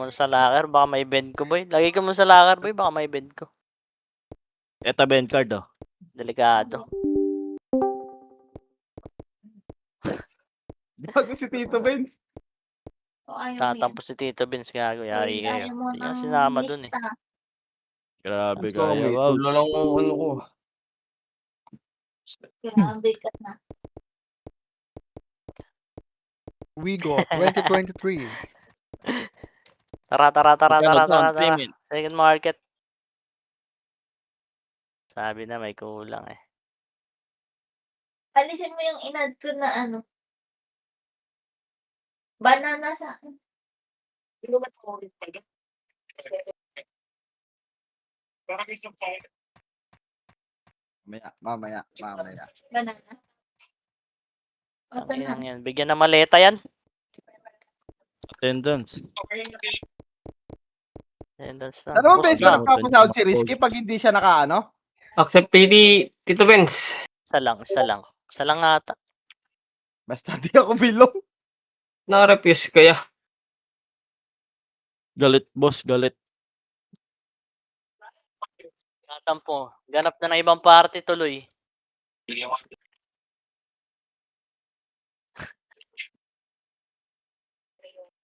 mo sa locker, baka may bend ko, boy. Lagay ko mo sa locker, boy, baka may bend ko. Eto bend card, oh. Delikado. Bago si Tito Benz. Tatampo si Tito Vince, gago. Yari kayo. Ayaw mo Hindi ka ng sinama dun eh. lista. Grabe Ito, kaya. may Wow. tulo lang ang ano ko. Grabe ka na. Wigo 2023. Tara. Magkano down payment? Second market. Sabi na may kulang eh. Alisin mo yung inad ko na ano. Banana sa akin. Hindi ba ito ulit tayo? Mamaya. Banana. Ang inang yan. Bigyan na maleta yan. Attendance. Attendance na. Ano ba Post beses na. ka nagpapasound si Rizky pag hindi siya nakaano? Accept PD, Tito Benz. Isa lang. Isa lang ata. Basta di ako bilong. Naka-refuse kaya. Galit, boss. Galit. Tatampo. Ganap na ng ibang party tuloy.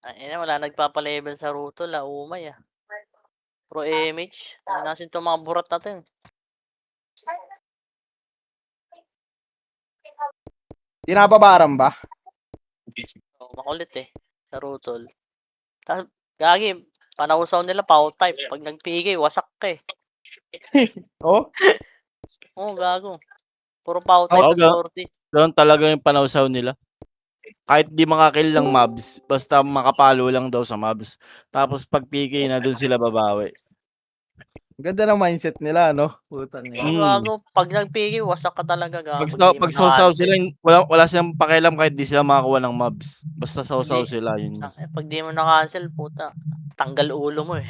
Ay, wala nagpapa-level sa Ruto. Umay ah. Pro image. Nasin itong mga burat natin. Tinababaran ba? Oh, makulit eh. Sa Rutol. Tapos, gagi, panausaw nila power type. Pag nag-PK, wasak ka eh. Oh? Oo, gago. Puro power type Oo, na sortie. Doon talaga yung panausaw nila. Kahit di makakill ng mobs, basta makapalo lang daw sa mobs. Tapos pag PK na doon sila babawi. Ganda ng mindset nila, no? Putang Oo, ina. gago. Pag nag-PK, wasak ka talaga, gago. Pag sausaw sila, wala silang pakialam kahit di sila makakuha ng mobs. Basta sausaw Hindi. sila, yun. Pag di mo na-cancel, puta. Tanggal ulo mo eh.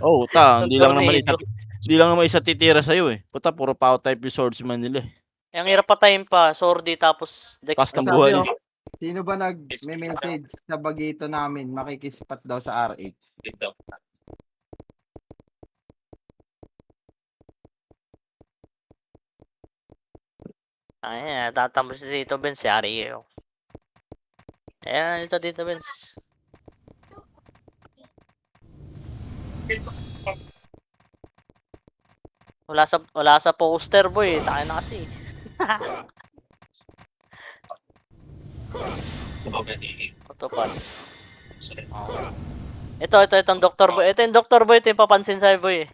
Oh, Sa hindi lang naman tornado. isa titira sa'yo eh. Puta, puro power type yung swordsman nila eh. Ang hirap patayin pa, sordi tapos dex Pas ng na. buhay. Sabi, sino ba nag-message sa bagito namin makikispat daw sa R8? Ay, tatampo si Tito Benz, yari kayo. Ayan, ito Tito Benz. Wala sa poster boy, tayo na kasi. Ito pa. Oh. Itong Dr. Boy. Ito yung Dr. Boy, ito yung papansin sa'yo boy.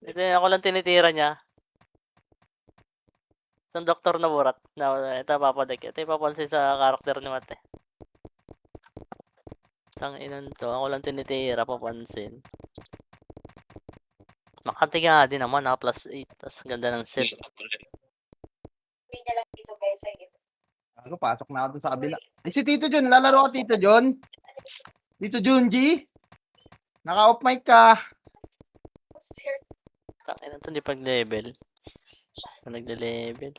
Ito yung ako lang tinitira niya. Itong Dr. na burat. Ito papadik. Ito yung papansin sa karakter ni Mate. Tang inan to, ako lang tinitira, papansin. Makatiga din naman ha, +8. Tapos ganda ng set. Hindi niya lang dito guys sa ito. Ako, pasok na ako dun sa kabila. Eh, si Tito John, lalaro ka Tito John? Tito Junji? Naka-off mic ka. Tang inan to, hindi pag-level. Nagde-level.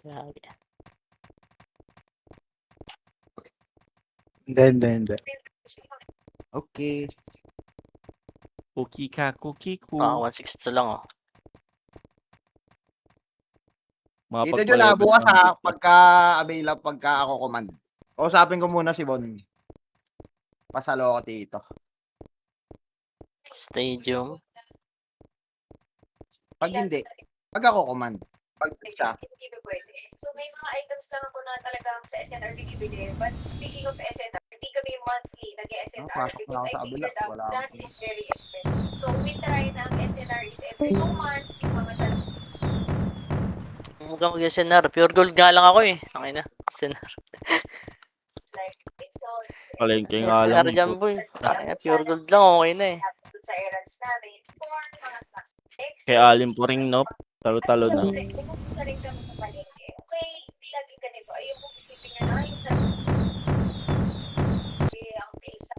Hindi. Okay. Cookie ka, cookie ko. 160 lang oh. Tito John, bukas ha, pagka-available, pagka ako command. Usapin ko muna si Bon. Pasalo ko dito. Stadium. Pag hindi, pag ako command. Pag siya, Hindi ba pwede? So may mga items lang ako na talagang sa SNR binibili. But speaking of SNR, hindi kami monthly nag-SNR pasok na because ako I sa kabila. figured out Wala that akong- is very expensive. So we try na ang SNR is every 2 months, yung mga dalawang Huwag kang mag-SNR. Pure gold nga lang ako eh. Okay na. SNR. like episodes. Palengke nga SNR lang. dyan boy. Pure gold lang. Okay na eh. Sa errands namin, for mga snacks. Kay Alim po ring, nope. Talo-talo na. Siyempre, pumunta rin kami sa palengke. Okay, hindi lagi ganito. Ayun mo isipin niya na yung sa... ang pilsa.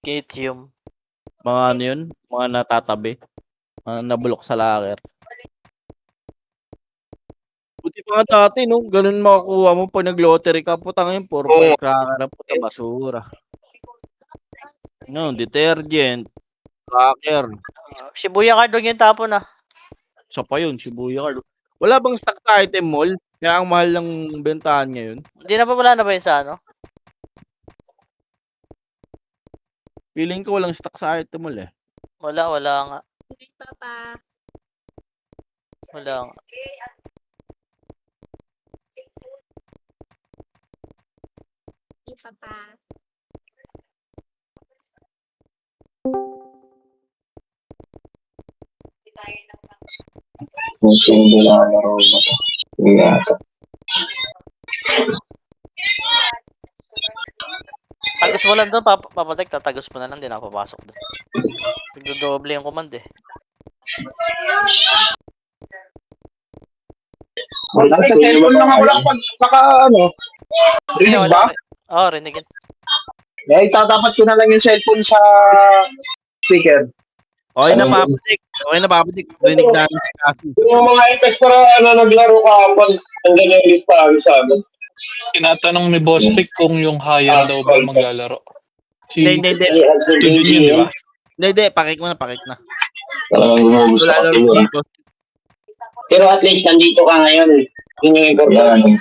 Gatium. Mga ano yun? Mga natatabi. Mga nabulok sa locker. Buti pa Mga dati, no? Ganun makakuha mo pag nag-lottery ka. Putang yun, puro Oo. firecracker na puta, basura. No, detergent, cracker. Shibuya card huwag yung tapon ah. Isa pa yun, Shibuya Card. Wala bang stock sa item mall? Kaya ang mahal ng bentahan ngayon. Hindi na ba wala na ba yun sa ano? Feeling ko walang stock sa item mall eh. Wala nga. Papa. Wala nga. Papa. Kung sino nilalaro mo. Yata. Tagos mo lang doon, papatek, tatagos mo na lang, di na papasok doon. Nagdodoble yung command eh. Sa cellphone lang ako lang pag naka ano. Rinig Wala ba? rin. Oo, rinigin. Eh, tatapat ko na lang yung cellphone sa speaker. Okay na, papatik. Okay na, papatik. Rinig namin si Cassie. Yung mga itas para naglaro ka pag andyan yung listahan sa amin. Tinatanong ni Boss Rick kung yung Hayan daw ba maglalaro. Hindi. Si Jun yun, di ba? Hindi. Pakik mo na, pakik na. Gusto Wala ko na rin siguro. dito. Pero at least nandito ka ngayon. Yun yung importante.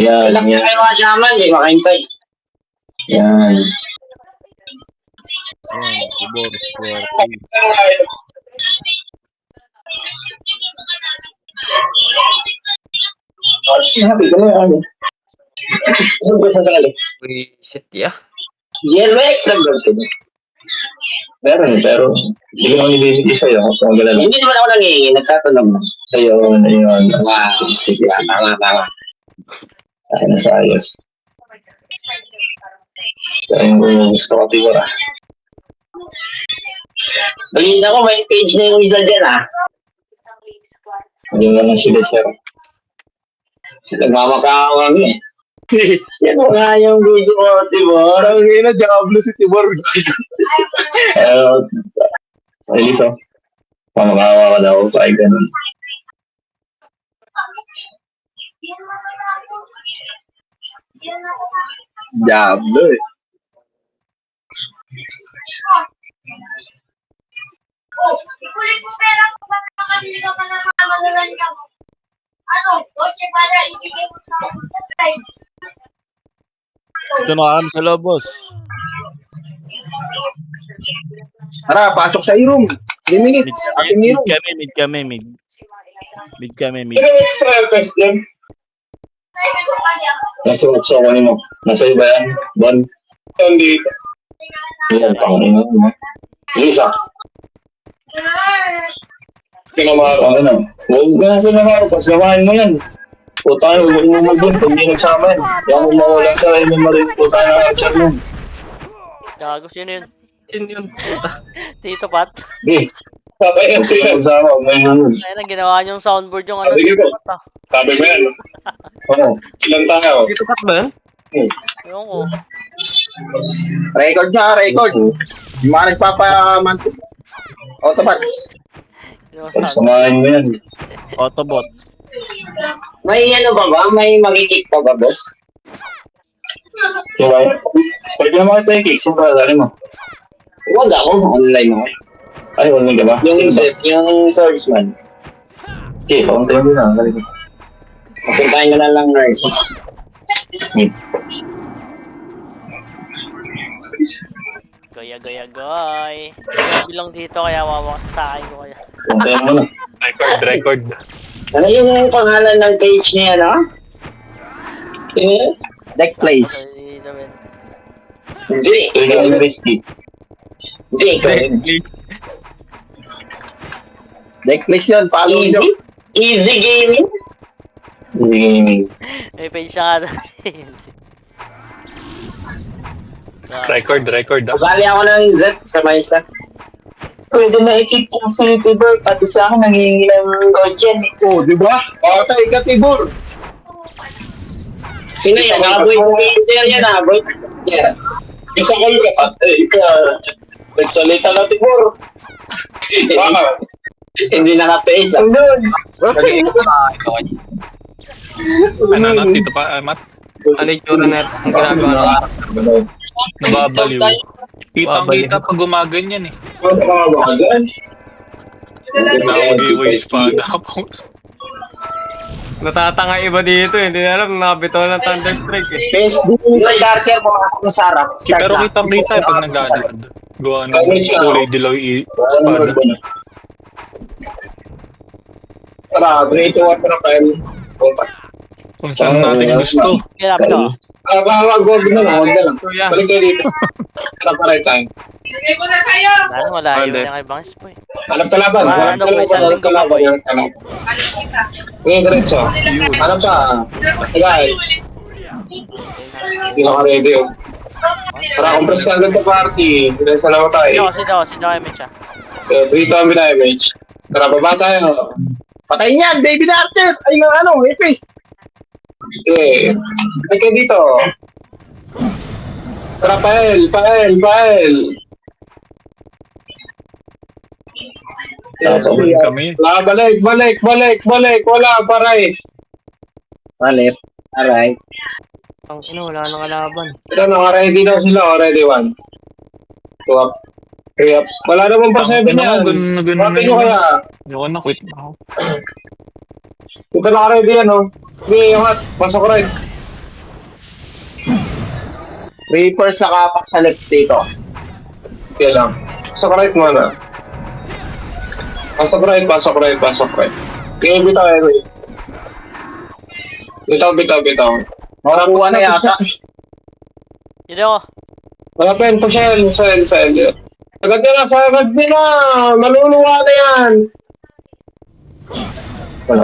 Yan. Lang kayo kasama, hindi makahintay. Yan. Yan, Tibor, Square. Happy ka na ano. Saan ba sasakali? Shit, yeah. Yan, may extra gold ka ba? Pero hindi ko naman ibibigay sa'yo. Hindi naman ako nangihingi, nagtatanong mo. Sa'yo, ayun. Sige, tama. Ay, nasa ayos. Kaya yung gusto ko tigura. Balita ko, may page na yung isa dyan, ah. Hindi mo na sila, sir. Nagmamakaawa kami, eh. Yan mo nga yung video mo, Tibor. Ang ina, Diablo si Tibor. Ay, Liso. Pamakawa ka daw, kahit ganun. Diablo, eh. Ikulit mo pera ko ba nakakaliga ka na mamagalan ka mo? Ano? Kotse para ibigay mo sa drive. Ito na kami sa loob, boss. Tara, pasok sa room. 3 minutes. Ating room. Mid kami. Pero extra request dyan. Nasa utso ko mo. Nasa iba yan. Bon. Nandito. Yan, pangalan mo. Lisa. Sinamaro. Ano? Huwag ka na sinamaro. Paslamahin mo yan. Puta na, huwag mo mag-bunto. Hindi nagsama yan. Huwag mo mawala sa MMR. Puta na, answer mo. Gago, sino yun? Yun. Tito Pat. Di. Patay yan sila. Sama, may naman. Ayun, ginawa niyong soundboard yung ano. Sabi ko. Tito Pat ah. Sabi mo yan. Oo. Ilan tayo? Dito cut ba yan? Ewan ko. Record niya, record. Yung mga nagpapaman. Autobots. Yung sound. Pagsamahin mo yan. Autobot. May ano ba? May mag-kick pa ba, boss? Diba? Pwede naman ito yung kick. Sino ba? Dali mo. Huwag ako. Online mo. Ay, online ka ba? Yung swordsman. Okay, pauntayin mo na. Dali mo. Papuntahin mo na lang, nurse. Gaya. Bilang dito kaya wawa sa akin ko kaya. Pauntayin mo na. Record. Ano yung pangalan ng page niya, no? Deck place. Hindi. Ikaw yung risky. Hindi, ikaw yun. Deck place yun. Follow Easy? nyo. Easy gaming? Easy gaming. May page siya nga doon. Record. Kasali ako ng Zep sa Maestra. Pwede na i-kick yung si Tibor, pati sa akin nangihingi ng Dodgen. Oh, di ba? Patay ka, Tibor. Sino yan? Nakaboy sa Twitter yan, boy. Yeah. Isakal ka, patay ka. Nagsalita na Tibor. Hindi naka-face lang. Okay. Ano, Tito pa, Mat? Ano yung tsura na ang ginagawa ng Nababaliw. Kitang-kita pag gumaganyan eh. Nakagiways pa. natatanga iba dito eh. Hindi na alam, nakabitaw ng Thunderstrike eh. PSD sa darker, pumasok na sa harap. Pero kitang-kita eh pag naglalakad. Gawa ng kulay dilaw espada. Tara, 3, 2, 1 na tayo. Kung saan natin gusto. Kailangan ito. Wag na lang, wag na lang. Kuya, Balik kayo dito. Tara, pareho tayo. Bigay ko na sa'yo. Lalo malayo Hindi. yung ibang spoy. Hanap kalaban, Ah, hanap ano po, isang kalaban, hanap linggo pa kalaban, po. hanap kalaban. Alis kita. Ngayon, diretso. Hanap ka. Tagay. Hindi naka-ready oh. Tara, compress ka agad sa party. Compress na naman tayo. Sino kayo Mitcha? 3 to ang damage. Tara, baba tayo. Patay niyan, baby doctor! Ay, ng ano, ipis! Okay. Balik kayo dito. Tara, pael. Sabon kami. Balik. Wala, paray. Balik. Alright. ang ina, wala nang kalaban. Ito na, ready na sila. Already one. 2 up. 3 up. Wala naman pa 7 yan. Ganun Bakit nyo kaya? Ayoko na, quit na ako. Ito na ready yan, oh. Okay, yung hat. Pasok right. Reapers nakapak sa left dito. Okay lang. Pasok right muna. Pasok right. Okay, bitaw. Bitaw. Makakuha na yata. Hindi ako. Wala pa yun po Shell. Sagad nila. Maluluwa na yan.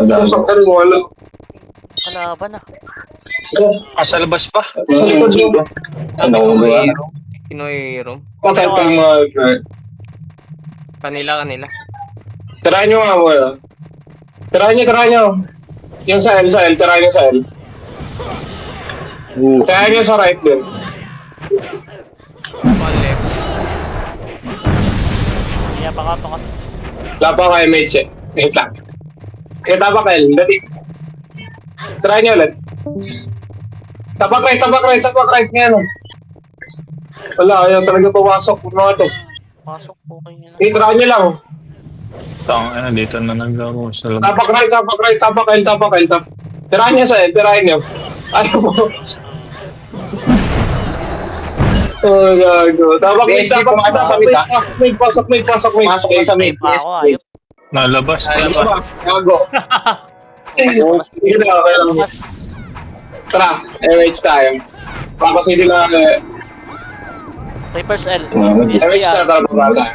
Susok ka rin, wala. Kalaban na. Sa labas pa. Ano ba? Kinoy-room. Contact ng mga... Kanila. Tirahan nyo nga mo. Tirahan nyo. Yung sa L. Tirahan nyo sa L. Tirahan nyo sa right din. One left. Kaya baka. Lapang kayo, mates eh. Wait lang. Kita ba kayo? Dali. Tirahan nyo ulit. Tapak right ngayon. Wala, ayaw talaga pumasok. Mga to. Pasok po kayo na. Tirahan nyo lang. Ano, dito na naglaro sa labas. Tapak right. Tirahan nyo sa L. Tirahan nyo. Ayaw mo. Oh, gago. Tapak right. Pasok mid. Pasok sa mid. Pa ako, ayop. Nalabas. Gago. Sige na, okay lang. Tara, MH tayo. Tapos hindi na... Reapers L. MH tayo, tara baba tayo.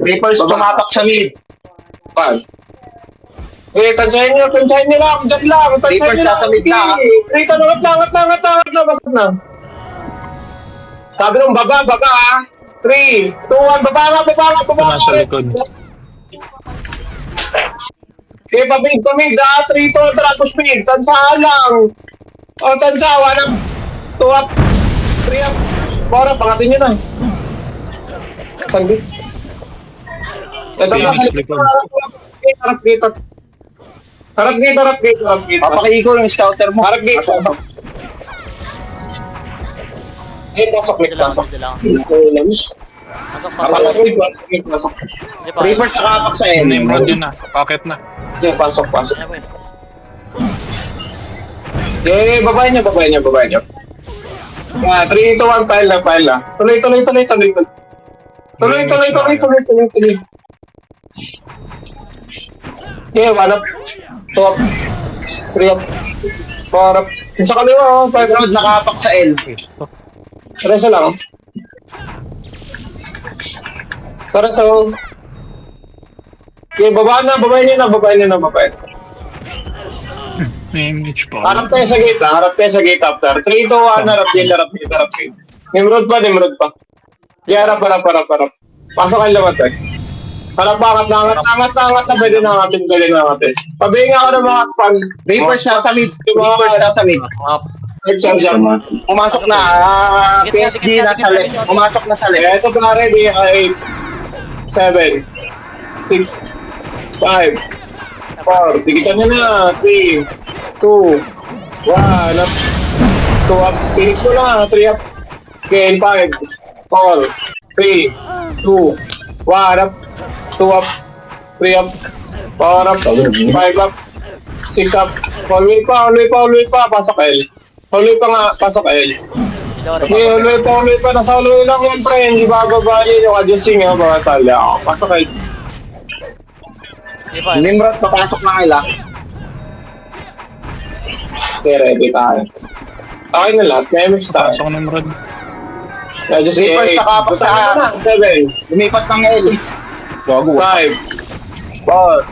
Reapers tumapak sa mid. Pag. Tansahin nyo lang, dyan lang. Reapers nasa mid na. Rito, angat na, basag na. Sabi nung baba ha. 3, 2, 1, baba. Ito nasa likod. Okay, pamig, 3 to, tapos speed. Tansahan lang. O, tansahan lang. 2 up. 3 up. Para, pangatin nyo na. Sandi. Ito na, harap gate. Papakiiko yung scouter mo. Harap gate. Pasok. Sila. Pasok. Reapers nakapak sa end. Nimrod yun na. Packet na. Okay, pasok. Okay, babayin nyo. Yeah, 3, 2, 1, pile lang. Tuloy. Okay, 1 up. 2 up. 3 up. 4 up. Sa kaliwa, 5 round, nakapak sa L. Reso lang. Reso. Okay, babayin nyo na. Image pa. Harap tayo sa gate after. 3, 2, 1, harap gate. Nimrod pa. Yeah, harap. Pasok kayo lamat eh. Harap angat na, pwede na natin. Pabihinga ako ng mga spam. Reapers nasa mid. Pumasok na. PSG nasa left. Pumasok na sa left. Ito pa ready. 8, 7, 6, 5, 4. Tigitan nyo na. 3, 2, 1 up. 2 up. Finish mo na. 3 up. Okay, 5, 4, 3, 2, 1 up. 2 up. 3 up. 4 up. 5 up. 6 up. Hallway pa. Pasok L. Hallway pa nga. Pasok L. Hindi ako Okay, hallway pa. Nasa hallway lang yan, pre. Hindi bababa yun yung adjusting nga, mga talya. Pasok L. Hindi pa. Nimrod, papasok na kaila. Okay, ready tayo. Okay na lahat. May MX tayo. Pasok ng rod. Just Reapers nakapak sa 7, lumipat ng L. 5, 4,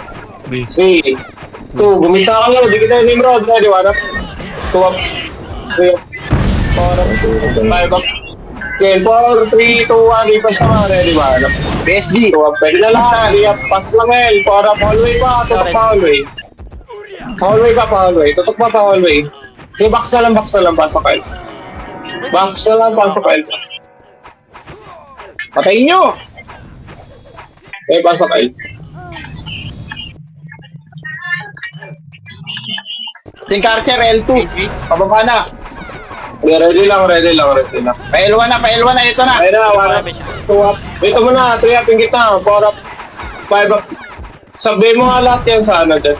3, 2, gumita ka lang. Di kita yung Nimrod. Ready, 1 up. 2 up. 3 up. 4 up. 5 up. Okay, 4, 3, 2, 1. Reapers naman. Ready, 1 up. PSG. 2 up. Pwede na lang. 3 up. Pasok lang L. 4 up. Hallway pa. Tutok pa hallway. Hallway ka pa hallway. Tutok pa hallway. Okay, box na lang. Pasok L. Box na lang. Pasok L. Patayin nyo! Okay, pasok L. Sincarcher L2. Pababa na. Okay, ready lang. Pa-L1 na. Ito na. Ayun na, 1 up, 2 up. Dito mo na, 3 up yung kita, 4 up, 5 up. Sabi mo nga lahat yan sa ano dyan.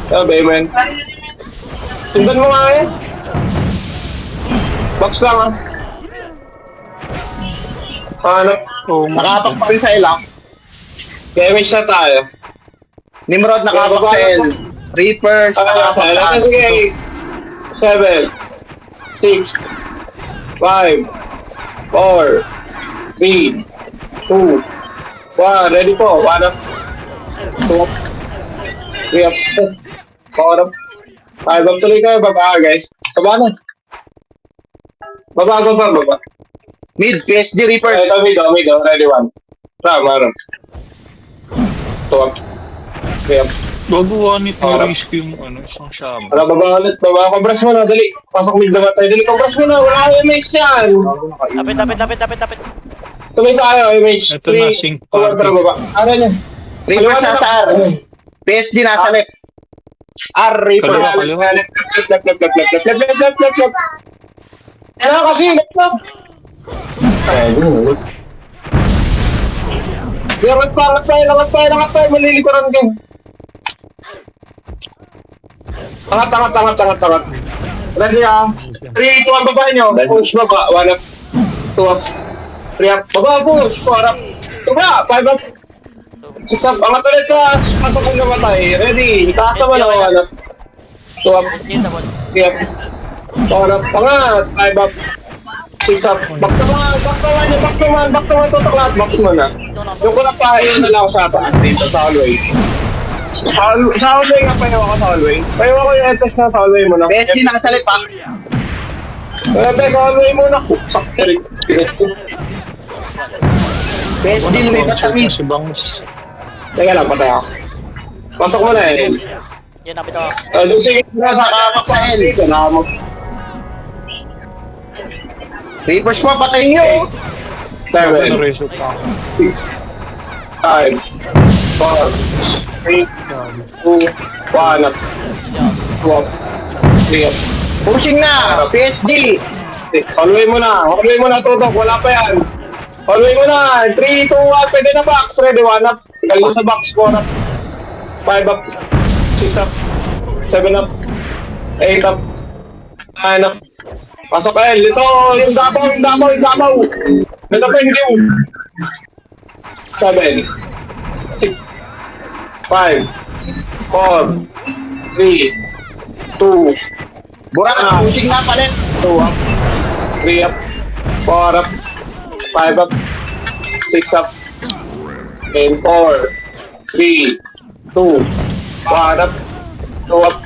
Sabi mo yan. Sundan mo nga yan. Box lang ah. Hanap. Nakapak pa rin sa L. Damage na tayo. Nimrod, nakapak sa L. Reapers, nakapak sa L. Sige. 7, 6, 5, 4, 3, 2, 1. Ready po. 1 up. 2 up. 3 up. 4 up. 5 up. Tuloy kayo. Baba guys. Baba na. Baba. Mid, PSG Reapers. Mid. Ready 1. Tama. 2 up. 3 up. Gagawa ni Terry's yung isang shaman. Wala, baba ulit. Baba, compress mo na. Dali. Pasok mid naman tayo. Dali, compress mo na. Wala kayo MH dyan. Tapit. Tuloy tayo, MH. Ito na, sync Tara, party. baba. Ano niya? Reapers nasa R. PSG nasa left. R, Reapers. Kaliwa. Left. Kaya kasi, left lang. Langat tayo. Malilikuran din. Angat. Ready ah. 3, 2, 1, baba nyo. Push baba. 1 up. 2 up. 3 up. Baba, push. 4 up. Baba, 5 up. 6 up. Angat ulit ka. Pasok kong namatay. Ready. Itaas naman ako. 1 up. 2 up. 3 up. 4 up. Angat. 5 up. 6 up. Box naman. Tutok lahat. Box mo na. Yung kulap tayo na lang sa taas dito. Sa hallway. Sa hallway nga, payo ako sa hallway. Payo ako yung entes na sa hallway mo na. PSG nasa left pa. Entes sa hallway mo na. Sakit. PSG lumipat sa mid. Si Bangs. Teka lang, patay ako. Pasok mo na eh. Yan, napit ako. Sige na, nakapak sa L. Nakamak. Reapers po, patayin nyo. 7, Ano reso pa? 6, 5, 4, 3, 2, 1 up. 2 up. 3 up. Pushing na. PSG. Hallway mo na, tutok. Wala pa yan. Hallway mo na. 3, 2, 1. Pwede na box. Ready, 1 up. Galing sa box. 4 up. 5 up. 6 up. 7 up. 8 up. 9 up. Pasok L. Ito, yung Dabaw. Ito pa yung Q. 7, 6, 5, 4, 3, 2, Burak, pushing na palit. 2 up, 3 up, 4 up, 5 up, 6 up, and 4, 3, 2, 1 up, 2 up,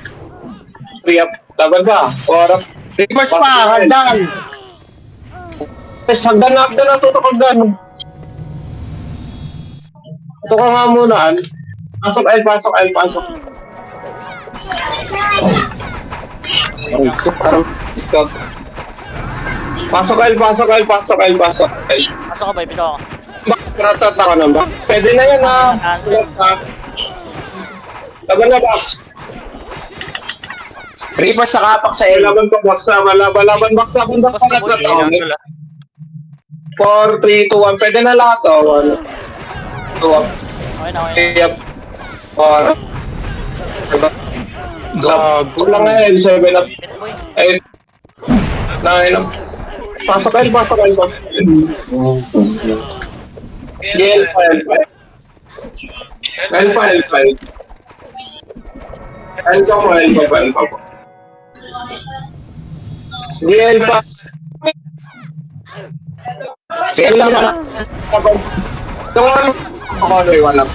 3 up, tagal ba? 4 up, Reapers pa, hagdan. hagdan na, tutok hagdan. Ito ka nga muna, pasok L. Stop. Pasok L. Pasok ka ba? Ipito ako. Ratata ka na ba? Pwede na yan ha. Laban na box. Reapers nakapak sa L. Laban pa box na. Laban box na. Laban box na. Boss, Laban 4, 3, 2, 1. Pwede na lahat. 2 up. Okay na, okay na. 3 up. 4. Gago. Kulang na yun. 7 up. Hit boy. 8. 9 up. Pasok L. GL file. L file. L pa. GL pa. GL na. All way, 1 up.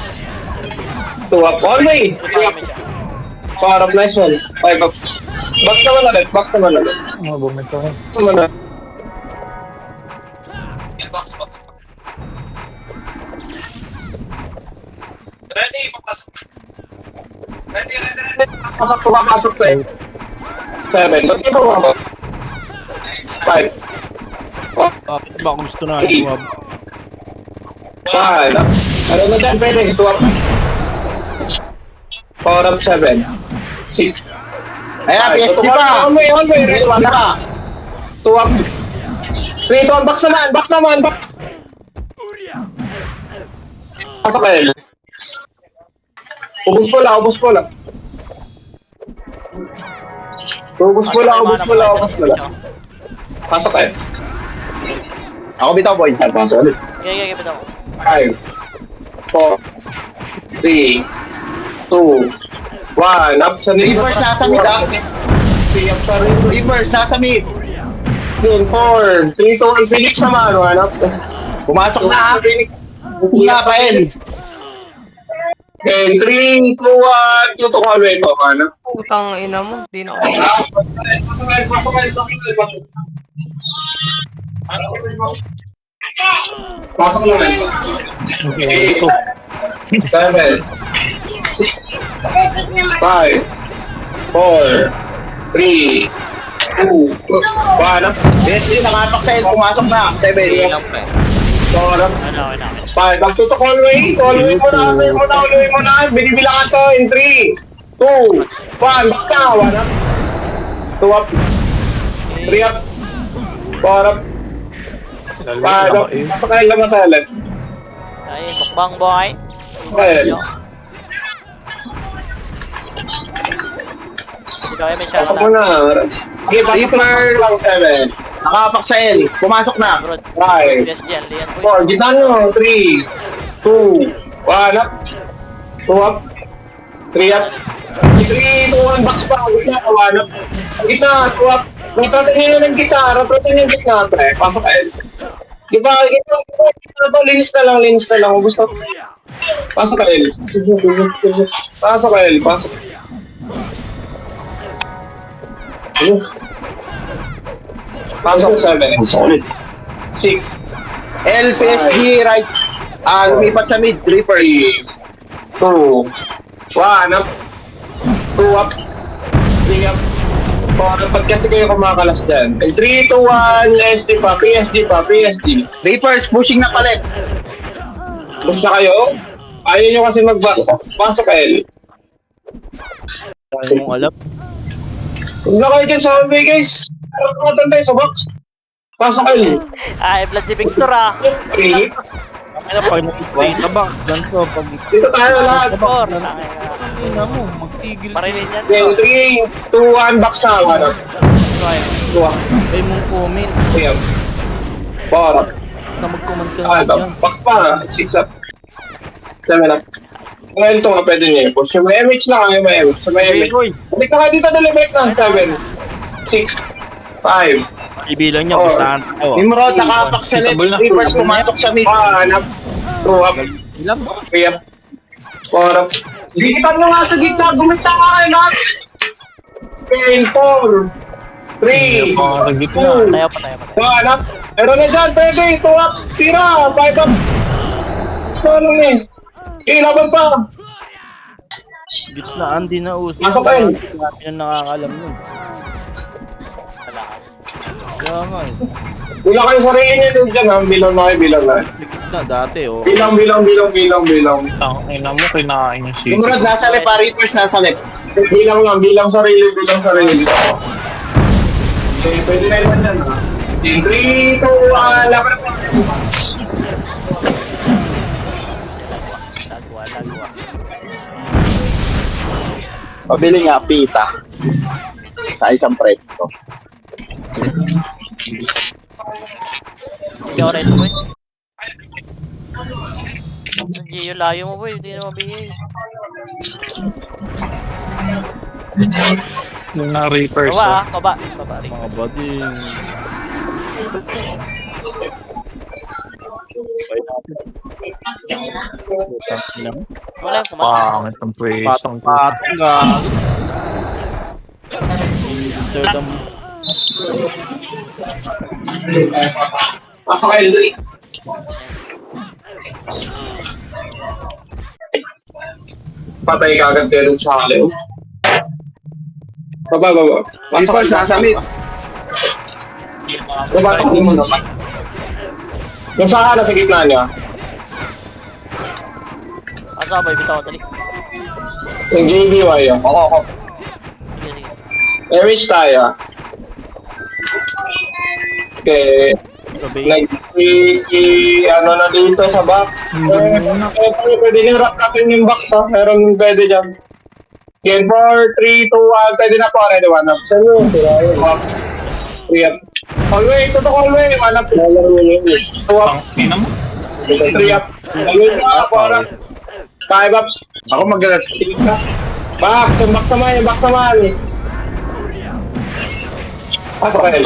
2 up. All way. 3 up. 4 up. Nice one. 5 up. Box naman ulit. Mga bumito. Pasok to eh. 7. Ba't di ba ako? 5. Bakit ba gusto na ito? 5. Ano na dyan? Pwede. 2 up. 4 up. 7. 6. Ayan, PSD pa. On way. PSD pa. 2 up. 3 to. Box naman. Pasok kayo. Ubus po lang. Ubus po lang. Pasok kayo. Ako bitaw, boy. Pasok ulit. Okay, bitaw ko. 5, 4, 3, 2, 1. Up sa mid. Reapers nasa mid, ah. 3 up sa mid. Reapers nasa mid. 4, 3, 2, 1. Phoenix naman. Pumasok na, ha. Pupula pa, L. And 3, 2, 1. Tutok ko ulit. Putang ina mo. Di na ako. Pasok naman. Okay. 7, 5, 4, 3, 2, 1. PSD nakapak sa L. Pumasok na. 7. 4, Okay na. 5. Magtutok all way mo na. Binibilangan to in 3, 2, 1. Basta, 1 up. 2 up. 3 up. 4 up. 5 up. Basta kayo lang matalag. Ay, mukbang boy. Okay. Ikaw ay may shot Pasok mo na. na. Give Reaper 7. Nakapak sa L. Pumasok na. Bro, 5, yes, Jen. Lian boy. 4. Gitna nyo. 3, 2, 1 up. 2 up. 3 up. 3, 2, 1. Box pa. Gitna. 1 up. Gitna. 2 up. Raprotin nyo ng gitna. Raprotin yung gitna. Pre. Pasok kayo. Diba? Gitna. Linis na lang. Gusto. Pasok kayo. Pasok. Pasok 7. Solid. 6. L, PSG, right. Lumipat sa mid. Reapers. 2, 1 up. 2 up. 3 up. 4 up. Ba't kasi kayo kumakalas dyan? 3, 2, 1. SD pa. PSD. Reapers, pushing na palit. Gusto kayo? Ayaw nyo kasi pasok kayo. Ayaw mong alam. Huwag na kayo dyan sa hallway, guys. Ano tayo sa box? Pasok kayo. Ay, blood si Victor ah. 3. Ano pag nakikita ba? Ganito, pag Dito tayo lahat. Victor. ina mo, magtigil. Marilin yan. Then 3, 2, 1. Box na. 1 up. 2 up. Ay mong comment. 3 up. 4 up. Na mag-comment ka 5 na up. Box pa. 6 up. 7 up. Ngayon ito nga pwede niyo. Push yung may MH na kayo, may MH. May MH. Balik na kayo dito, deliberate na. 7, 6, 5. Ibilang niya, Oh. gustahan tayo. Nimrod, nakapak sa left. Table na. Reapers, pumasok sa mid. 1 up. 2 up. Ilan ba? 3 up. 4 up. Dikitan nyo nga sa gitna. Gumita nga kayo lahat. 4, 3, Mga gitna. 2, Tayo pa. 1 up. Meron na dyan, pwede. 2 up. Tira. 5 up. Ano eh. Laban pa. Gitnaan din na uso. Pasok kayo. Marami na nakakalam nun. Wala ka. Kaya nga eh. Wala kayo sarili niya dun dyan ha. Bilang na kayo, bilang na. na dati, oh. Bilang. Ang ina mo, kinain yung sito. Nimrod, nasa left, Reapers, nasa left. Bilang sarili. Okay, pwede na naman yan, ha? In 3, 2, 1, laban po. Lagwa. Pabili nga, pita. Sa isang presto. Hindi ako reto, boy. Gio, layo mo, boy. Hindi na mabigay. Yung na Reapers. Baba. Mga bading. Wala yung pumasok. Pangit ang praise. Patong ka. Pasok kayo, Dre. Patay ka agad kayo dun sa haliw. Baba. Reapers, nasa mid. Pasok mo naman. Nasa sa gitna niya. Asa, boy. Bitaw ko, dali. Yung JBY yun. Oo. Sige. Airwish tayo. Okay. Ano na dito sa box. Pwede nyo wrap natin yung box, ha? Meron pwede dyan. Game 4, 3, 2, 1. Pwede na po. Ready, 1 up. 3 up. Hallway, hallway. 1 up. 2 up. Ang ina mo. 3 up. Hallway na, 4 up. 5 up. Ako mag-red. 6 up. Box, yung box naman. Pasok kayo.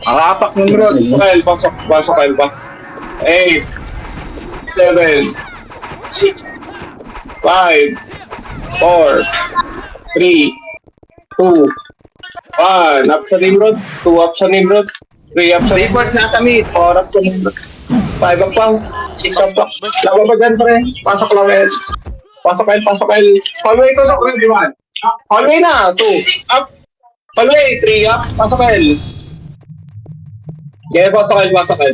Akapak Nimrod. Pasok kayo pa. 8, 7, 6, 5, 4, 3, 2, 1. Up sa Nimrod. 2 up sa Nimrod. 3 up sa Nimrod. Reapers, nasa mid. 4 up sa Nimrod. 5 up lang. 6 up lang. Laban pa dyan, pre. Pasok lang kayo. Pasok kayo. Hallway, tutok kayo, di ba? Hallway na. 2 up. Hallway, 3 up. Pasok kayo. Yeah, pasok kayo. Pasok kayo.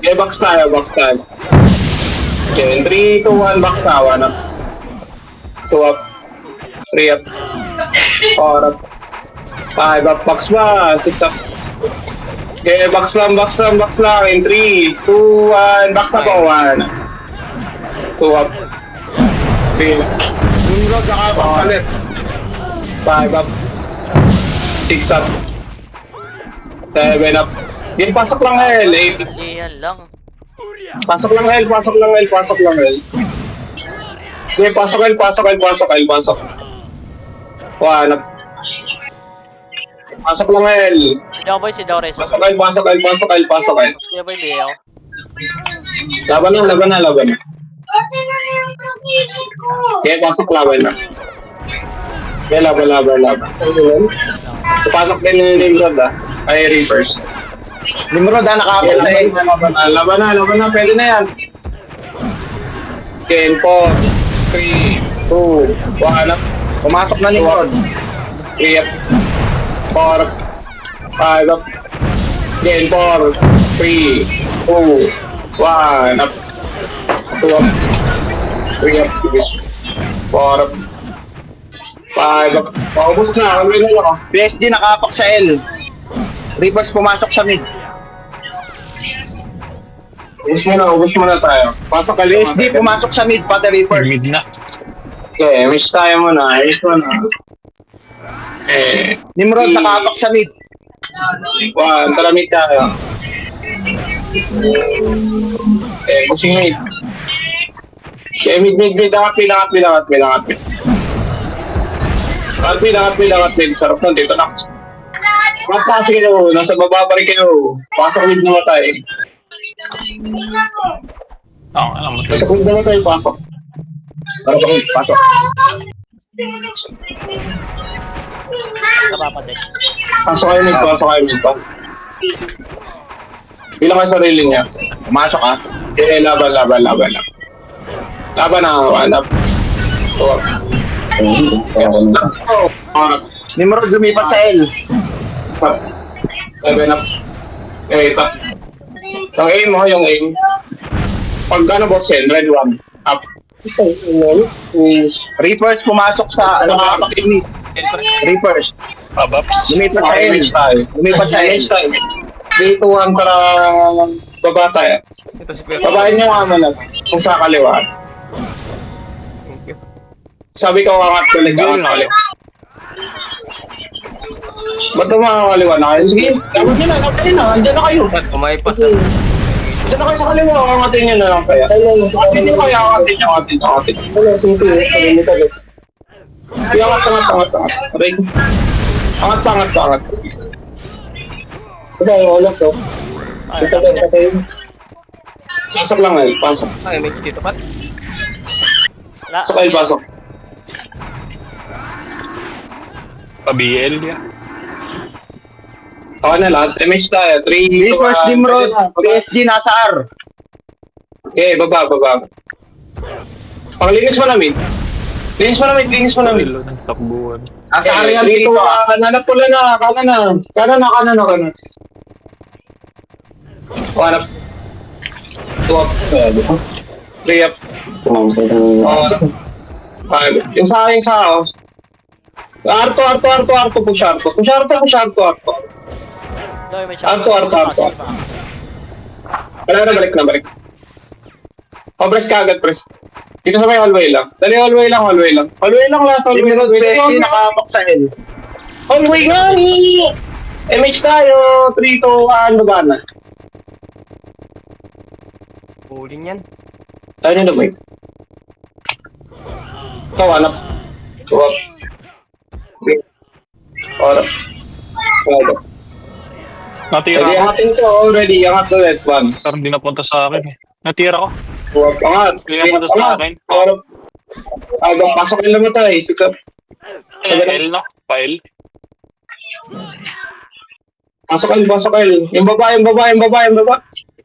Yeah, box tayo. Okay, 3, 2, 1, box na. 1 up. 2 up. 3 up. 4 up. 5 up. Box ba? 6 up. Okay, box lang. In 3, 2, 1, box na po. 1. 2 up. 3 up. Nimrod, nakapak sa left. 5 up. 6 up. 7 up. Game, pasok lang, L. 8. Yan lang. Pasok lang, L. Game, pasok. 1 up. Pasok lang, L. Hindi ako, boy. Si Dores. Pasok L. Sige, boy. Bigay ako. Laban na. Kasi na yung pagiging ko. Okay, pasok laban na. Okay, laban. Pasok din yung Nimrod, ah. Ay, Reapers. Nimrod, nakapit sa A. Laban na. Pwede na yan. Okay, 4, 3, 2, 1 up. Pumasok na Nimrod. 3 up. 4 up. 5 up. Again, 4, 3, 2, 1 up. 2 up. 3 up. 4 up. 5 up. Paubos na. Ang gano'n ako. PSG, nakapak sa L. Reapers, pumasok sa mid. Ubus muna tayo. Pasok ka PSG, pumasok sa mid, pati Reapers. Mid na. Okay, miss tayo muna. Nimrod, nakapak sa mid. 1, talamig tayo. Pusing mid. Okay, mid. Mid. Sarap nun, dito na. Matasi kayo, nasa baba pa rin kayo. Pasok mid na matay. Alam mo. Nasa mid na matay, pasok. Pasok. Sa papa din. Pasok kayo mid pa. Bilang ang sarili niya. Pumasok, ah. Okay, laban. Laban na, hanap. Oh. Nimrod lumipat sa L. Laban na. Ito. Yung aim mo, yung aim. Pag ano boss yan, red one. Up. Reapers pumasok sa ano Reapers. Abaps. Lumipat sa L. Next time. Lumipat sa L. Next time. Dito one para baba tayo. Ito si Kuya. Babayin nyo nga muna kung sa kaliwa. Sabi ko angat ulit, angat ulit. Ba't makakaliwa na kayo? Sige, dapat nyo na, dapat nyo na. Andiyan na kayo. Kumaipas ah. Andiyan na kayo sa kaliwa, angatin nyo na lang kaya. Angatin nyo kaya, angatin nyo. Sige, angat. Aray. Angat. Ito, wala to. Pasok lang ngayon, pasok. Ay, may dito pa. Pasok kayo, pasok. Pa-BL yan. Okay na lahat. MS tayo. 3, Reapers, Nimrod, PSG nasa R. Okay, baba. Paglinis mo namin. Linis mo namin. Ilo ng takbuhan. Nasa R yan dito. dito. Nanap pula na. Kanan. Wanap. Tuwap. Three up. Yung sa ako. Arto. Push arto. Doy, may Arto. Wala na, balik. Press ka agad, press. Dito sa may hallway lang. Dali, hallway lang. Hallway lang lahat. Nimrod, PSG nakapak sa L. Hallway nga ni! MH tayo. 3, 2, 1, baba na. Pulin yan. Tayo na damay. Ikaw, hanap. Tuwap. Orap. Natira Ready, ako. angatin ko already. Angat ulit. 1. Pero hindi napunta sa akin eh. Natira ko. Tuwap. Angat. Hindi napunta sa akin. Orap. Agam, pasok yung lamatay. Sikap. L no? Pa-L. Pasok kayo. Yung baba.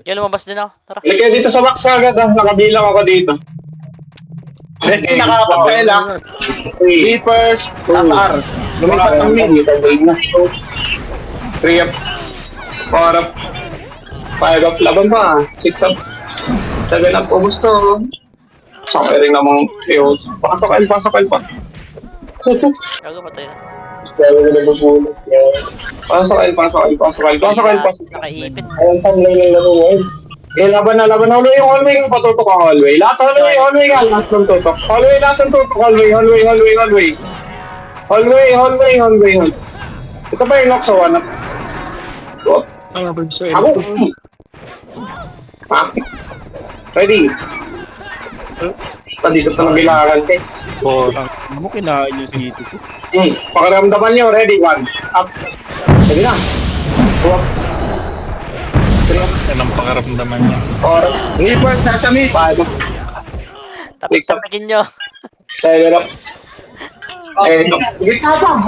Kaya lumabas din ako. Tara. Balik kayo dito sa box agad. Nakabilang ako dito. PSG nakapak sa L ah. Reapers nasa R. Lumipat ng mid. 3 up. 4 up. 5 up. Laban pa. 6 up. 7 up. Ubus to. Sakay rin namang iyo. Pasok kayo. Gago patay na. Pasok kayo. Nakaipit. Eh, laban na. Hallway nga patutok ang hallway. Lahat hallway nga. Lahat ng tutok. Hallway. Ito ba yung lock sa one up? Ano ba sa L? Ako! Ready? Dito sa nabilangan, guys. Ano mo kinain yung sito ko? Pakiramdaman nyo, ready? 1. Up. Ready na. 2 up. 3 up. Yan ang pakaramdaman niya. 4 up. Reapers nasa mid. 5 up. Tapikin nyo. 7 up. Gitna pa.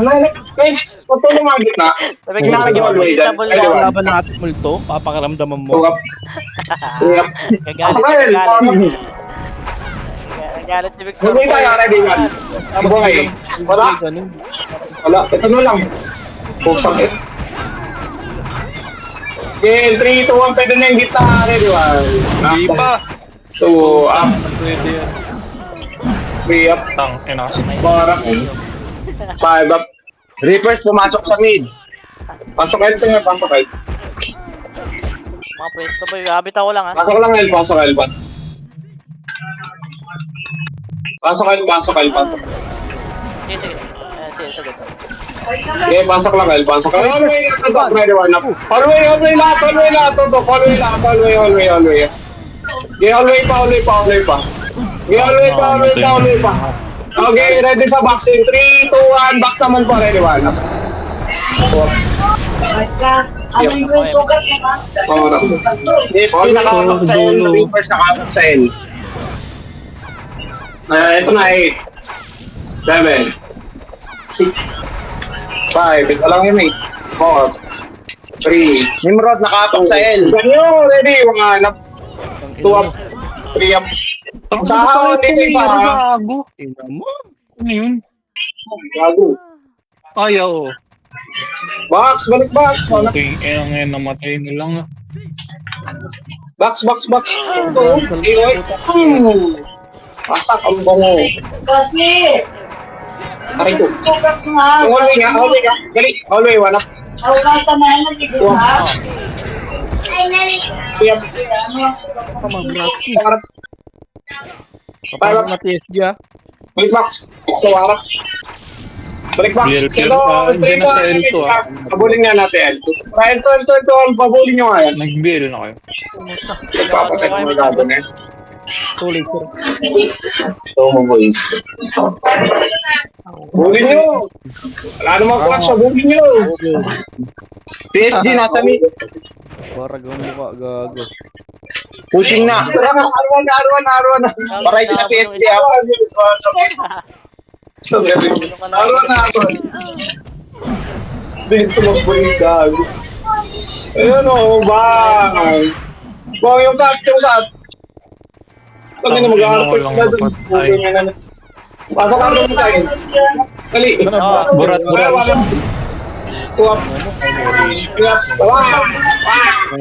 Guys, patulong mga gitna. Tapikin Gitna nyo. yung hallway dyan. Double Ready, lang. 1. Laban natin multo, papakaramdaman 2 mo. up. 3 up. Nagalit si Victor. Hallway tayo, ready? 1. Boy. Wala. Ito na lang. Pusang it. Okay, 3, 2, 1. Pwede na yung gitna. Ready, 1. Hindi pa. 2 up. Pwede yan. 3 up. Tang, ina kasi. 4 up. 5 up. Reapers pumasok sa mid. Pasok kayo. Mga pwesto boy. Habit ako lang ha. Pasok lang, El. Pasok. Sige. Sige, sagot. Okay, pasok lang, El. Hallway na to. Ready, 1 up. Hallway lahat. Tutok. Hallway. Okay, hallway pa. Okay, ready sa boxing. 3, 2, 1. Box naman po. Ready, 1 up. Ano yung sugat mo ba? PSG nakapak sa L. Reapers nakapak sa L. Ito na, 8. 7. 6. 5. Ito lang yun, 8. 4. 3. Nimrod nakapak sa L. Ganyo, ready. 1 up. 2 up. 3 up. Sa dito isa. Gago. Tingnan mo. Ano yun? Gago. Ayaw. Box, balik box. Okay, ngayon namatay na lang. Box. Pasak ang bango. Kasi, Aray ko. sugat nga. Hallway ka. Dali, hallway, wala. Ako nasa na yan, nag-ibo ha? Ay, nari. Kaya, Tama, Bratsky. parang, Parang na PSG ah. balik box. Tawarak. Balik box. Clear. Hello, Diyan na sa L2 ah. Pabulin nga natin. Ito, pabulin nyo nga yan. Nag-BL na kayo. Nagpapaset mo gagawin eh. Tuloy sir. Ito mo boy. Bulin nyo! Wala namang clash sa bulin nyo! PSG nasa mid. Para mukha gago. Pushing na. Arwan na. Paray ko sa PSG ako. Arwan na ako. Bilis tumakbo yung gago. Ayun o, bang! Bang yung cut. Pag na mag-aarap ko sila doon. Pasok ka doon tayo. Dali. Burat. Tuwap.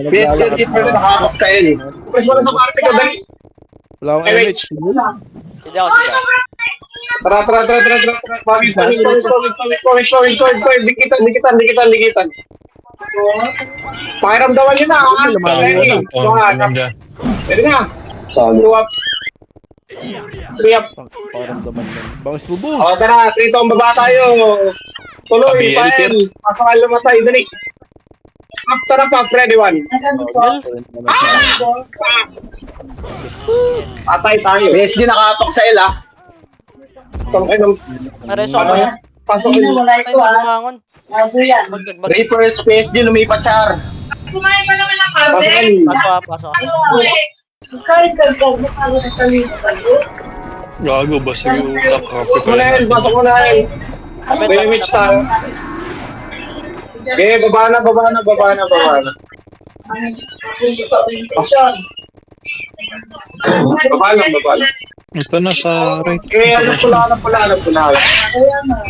PSG dito na nakakap sa L. Pwes mo na sa parte ka, dali. Wala akong image. Hindi ako siya. Tara. Dikitan. Pakiramdaman nyo na, ha? Pwede na. Tuwap. Tuwap. Paramdaman lang. Bangis bubo. O, tara. Trito ang baba tayo. Tuloy, Pael. Pasakal lumatay. Dali. Tara pa, Freddy 1. Patay tayo. PSG nakatok sa L, ha? Nareso ako yan. Pasok Hindi yun. mo wala Patay ito na ha. bumangon. Bago yan. Reapers, PSG, lumipat sa R. Kumain ka naman ng Pasok kape. yun. Pasok. Kahit gagawin mo pa rin sa lista. Gago, basta yung utak. Pasok mo na yan, pasok mo na yan. May image tayo. Okay, baba na. Baba lang. Ito na sa right. Okay, ano pula. Ayan na.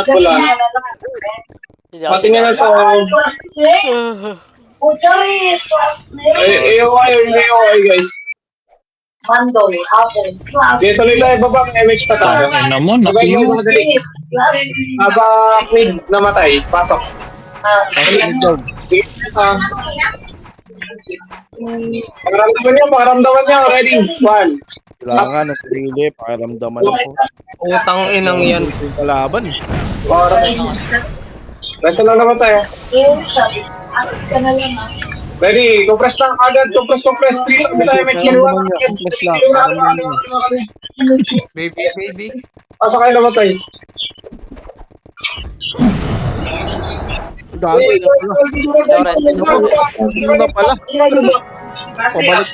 Pula. Hindi ako Patingin na to. Pucharis. AOI guys. Mandoy. Apple. Dito nila, baba ang image pa tayo. Tangin na mo, Sabay napiyo. mo, madali. Aba, mid namatay. Pasok. Sige, Pakiramdaman niya. Ready? 1. Kailangan na sarili. Pakiramdaman ako. Utang inang yan. Yung kalaban. Nasa lang naman tayo. Ready? Compress lang agad. Compress. 3 lang tayo. May kinuha. Compress lang. Baby. Pasok kayo naman tayo. Gago. Ano na pala? Pabalik.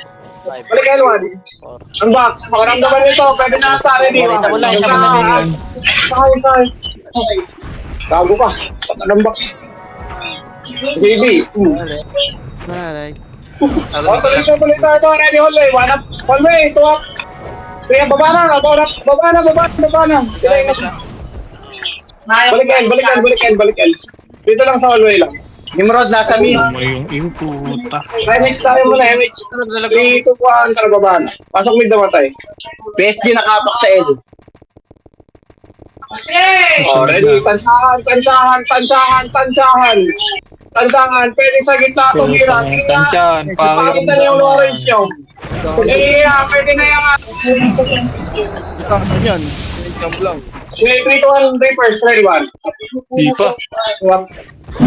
Balik kayo, Juan. Unbox. Pakiramdaman nito. Pwede na sa ready. Balita mo lang, isa mo lang. Sakay. Gago ka. Unbox. Baby. Alright. Tuloy tayo. Ready, hallway. Hallway, tuwap. Kaya baba na. Balik. Dito lang sa hallway lang. Nimrod, nasa mid. Ano mo yung puta. Next tayo muna, MH. 3, 2, 1, tara baba na. Pasok mid naman tayo. PSG nakapak sa L. Oh, ready? Tansahan. Pwede sa gitna tumira. Sige na. Tansyan, Pakita niyo yung orange nyo. Pwede na yung Saan yan? Jump lang. 3, 2, 1, Reapers. Ready, 1. Di pa.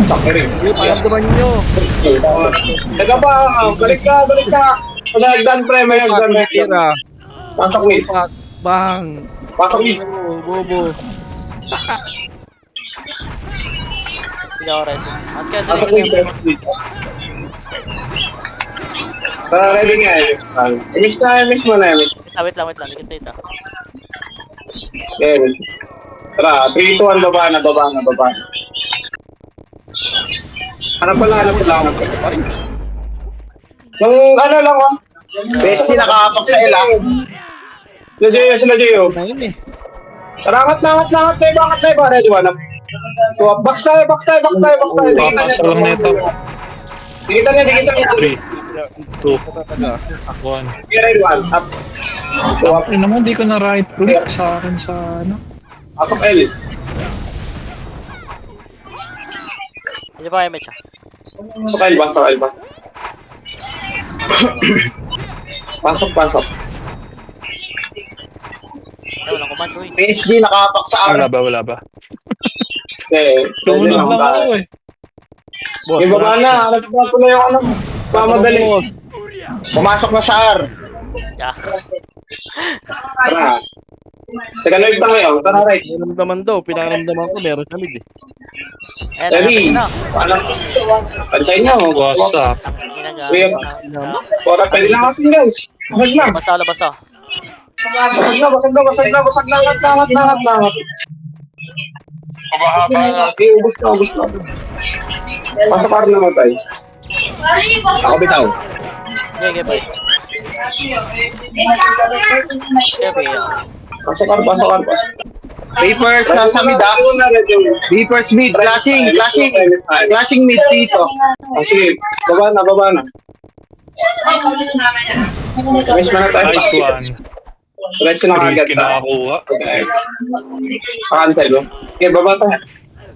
Sakiri. Pakiramdaman nyo. Teka pa, balik ka. Nagdan pre, may nagdan pre. Tira. Pasok mid. Bang. Pasok mid. Bobo. Hindi ako ready. At kaya Pasok dali. mid. Ready nga, miss mo na. Wait lang. Dikit. Yes. Tara, 3, 2, 1, baba na. Ano pala. Nung ano lang, Besti nakapak sa ila. Sila Gio. Na yun eh. Rangat tayo, ready one up. Box tayo. Papasok lang nito. Dikitan niya. 3, 2, 1. Ready one up. Ay naman, di ko na right click sa akin sa ano. Pasok L. Hindi pa kayo, Mecha. Pasok L. Pasok. Ay, walang command, uy. PSG nakapak sa R. Wala ba? Okay. Tumunod lang ako eh. Boss, Yung baba na. Nagpapag ko na yung ano. Mamadali. Pumasok na sa R. Yeah. Tara. Teka, live tayo. Tara, right. Naramdaman daw, pinaramdaman ko, meron siya mid eh. Ayan, Ready. na. Paano? Pantay niyo. What's up? Kuya. Para pwede na natin guys. Basag na. Basa, basa. Basag na. Langat. Ubus na. Pasok ar naman tayo. Ako bitaw. Okay, bye. Okay, Pasok ar. Reapers nasa mid ah. Reapers mid. Clashing mid dito. Sige, baba na. Miss na tayo. Nice one. Diretso na Chris, agad. kinakakuha. Cancel mo. Okay, baba tayo.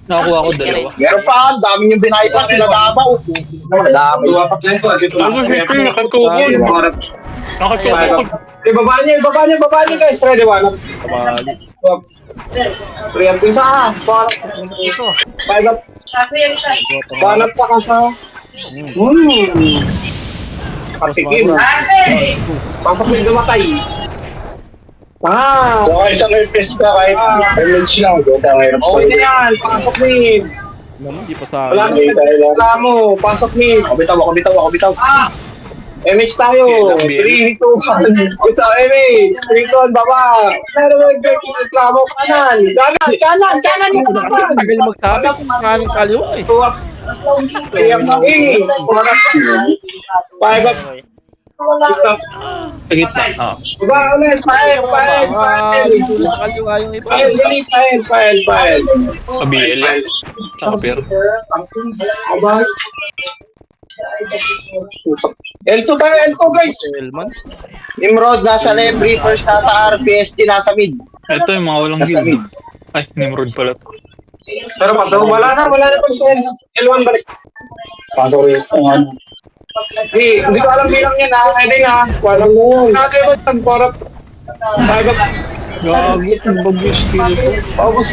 Nakakuha ko dalawa. Meron pa, dami yung binaypas, sinagabaw. Dami. Nakatukod. Nakatukod. Baba niyo guys. Ready, one. Kamali. Priyan ko isa. Five up. Banat sa kasa. Patikim. Pasok mo yung dumatay. Okay, sa request ka kahit image lang. Okay na yan. Pasok mo yun. Naman, di pa sa Wala akin. mo. Pasok mo. Ako bitaw. Image tayo. 3, 2, 1. Isa, image. 3, 2, 1, baba. Pero reklamo kanan. Kanan. Tagal magsabi kung kaning kaliwa eh. Iyak na eh. 5 up. Isa. Sa gitna. Baba ulit. File. Dito sa kaliwa yung iba. File. Kabiel yan. Saka pero. L2 guys. Elman. Nimrod nasa left, Reapers nasa R, PSG nasa mid. Ito yung mga walang Nasa guild. mid. Ay, Nimrod pala to. Pero wala na pa sa L1 balik. Pasok rin. Hindi ko alam bilang yan ha. Ready na. Walang mo. Nakakaya ba yan? Para. Gagit ng bagyo skill ko. Paubos.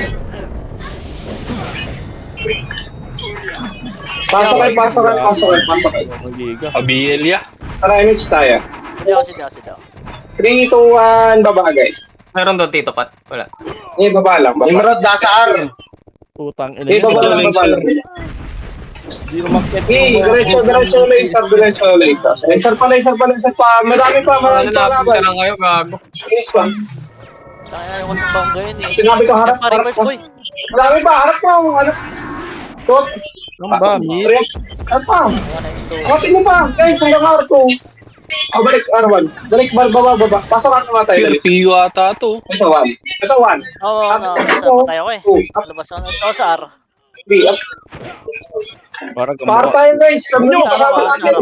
Pasok kayo. Magiga. Kabiel ya. Tara, image tayo. Hindi ako. 3, 2, 1, baba guys. Meron doon, Tito Pat. Wala. Baba lang. Nimrod nasa R. Putang ina. Baba lang. Di naman Diretso, laser pa. Marami pa Nalapit laban. ka lang kayo, gago. Finish pa. Ayaw ko ng bangga yun eh. Sinabi ko harap. Request, boy. Marami pa, harap mo. Ano? Tot. Ang bami. Harap pa. Hatin mo pa. Guys, hanggang R2. Balik R1. Balik baba. Pasok ka naman tayo. PRPU ata to. Ito 1. Oo, patay ako eh. Labas ako sa R. 3, up. Parang Para gamuha. tayo guys. Sabi nyo, kasama natin.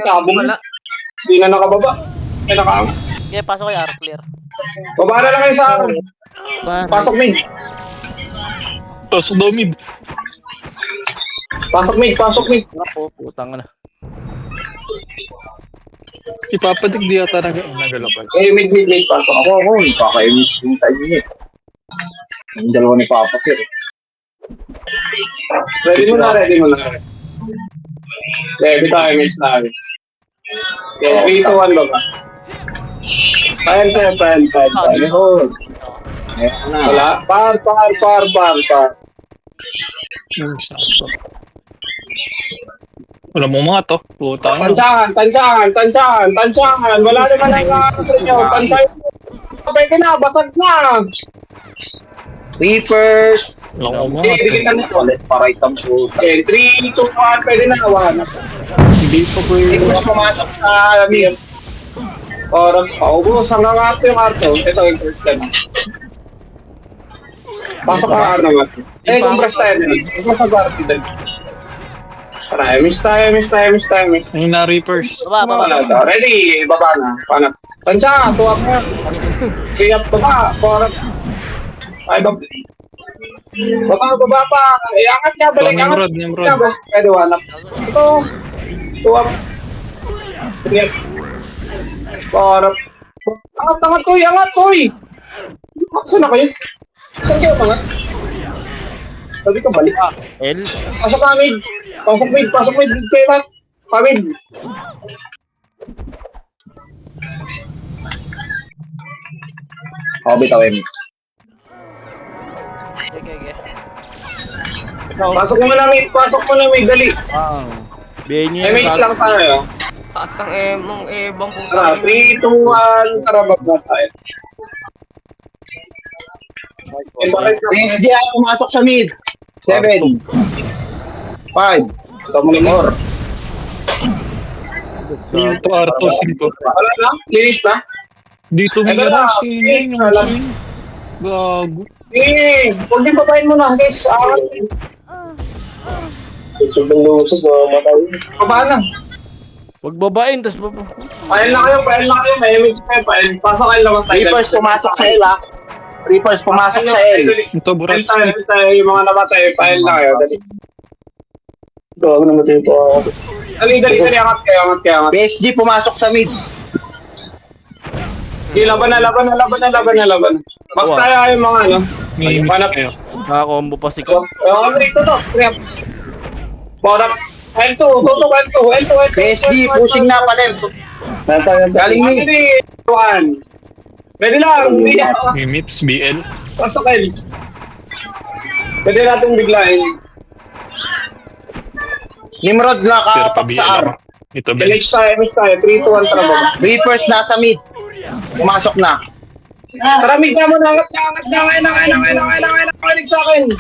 Sabong na. Hindi na nakababa. Ay, nakaangat. Okay, pasok kayo R, clear. Baba na lang kayo sa R. Pasok mid. Tosok daw mid. Pasok mid. Ako, putang na. Ipapadig di ata nagalapan. Mid. Pasok. Ako, kakaimit yung tayo niya. Yung dalawa ni Papa Sir. Ready mo na. Ready tayo, miss tayo. 3, 2, 1, baba. File. Hold. Wala. Par. Yung sakto. Wala mo mga to. Puta na. Tansahan. Wala naman ang sa inyo. Tansahan. Pwede na, basag na. Reapers. Loko mo. Hindi, kita mo ulit para itang puta. Okay, 3, 2, 1, pwede na nawan. Hindi pa po Hindi yun. ko na pumasok sa mid. Or, paubos hanggang ato yung arto. Ito, yung first time. Pasok ka arto naman. Eh, kumbras tayo din. Kumbras sa party din. Tara, miss tayo. Ayun na, Reapers. Baba. Ready, baba na. Paano? Tansya, tuwag na. Kaya baba, para. Ay, baba pa. Iangat ka, balik. Nimrod. Pwede wala. Ito. Tuwag. Kaya. Para. Angat, koy. Saan na kayo? Saan kayo, angat? Sabi ko, balik. L. Pasok mid. Kailan? Pamid. Bitawin. Okay. Pasok mo na mid, dali. BNY. Lang tayo. Taas ng ebang Tara, 3, 2, 1, tara, na tayo. PSG ay pumasok sa mid. 7, 6, 5, ito mo ni Mor. Ito, Arto, 5. Wala na? Linis na? Dito Ito may na, Racing. please, Yung wala. Racing. Gago. Huwag din babayin mo na, guys. Baba na. Huwag babain, tas baba. Pail na kayo. May image kayo. Pasok kayo naman tayo. Reapers pumasok sa L, Reapers pumasok sa L. Ito, Burat. Tayo, yung mga namatay. Pail na kayo. Dali. Ito, ako namatay po ako. Dali. Angat kayo. PSG pumasok sa mid. Laban na. Max tayo yung mga ano. May mix kayo. Nakakombo pa si Kat. Dito to. Bottom. L2. PSG pushing na palim. Galing mid. 1. Pwede lang. May mix, BL. Pasok kayo. Pwede natin biglain. Nimrod na Pero pa kapak BL sa R. ako. Ito, Village bench. tayo. 3, 2, 1, tara baba. Reapers nasa mid. Pumasok na. Tara mid ka muna. Angat na. Balik sa akin.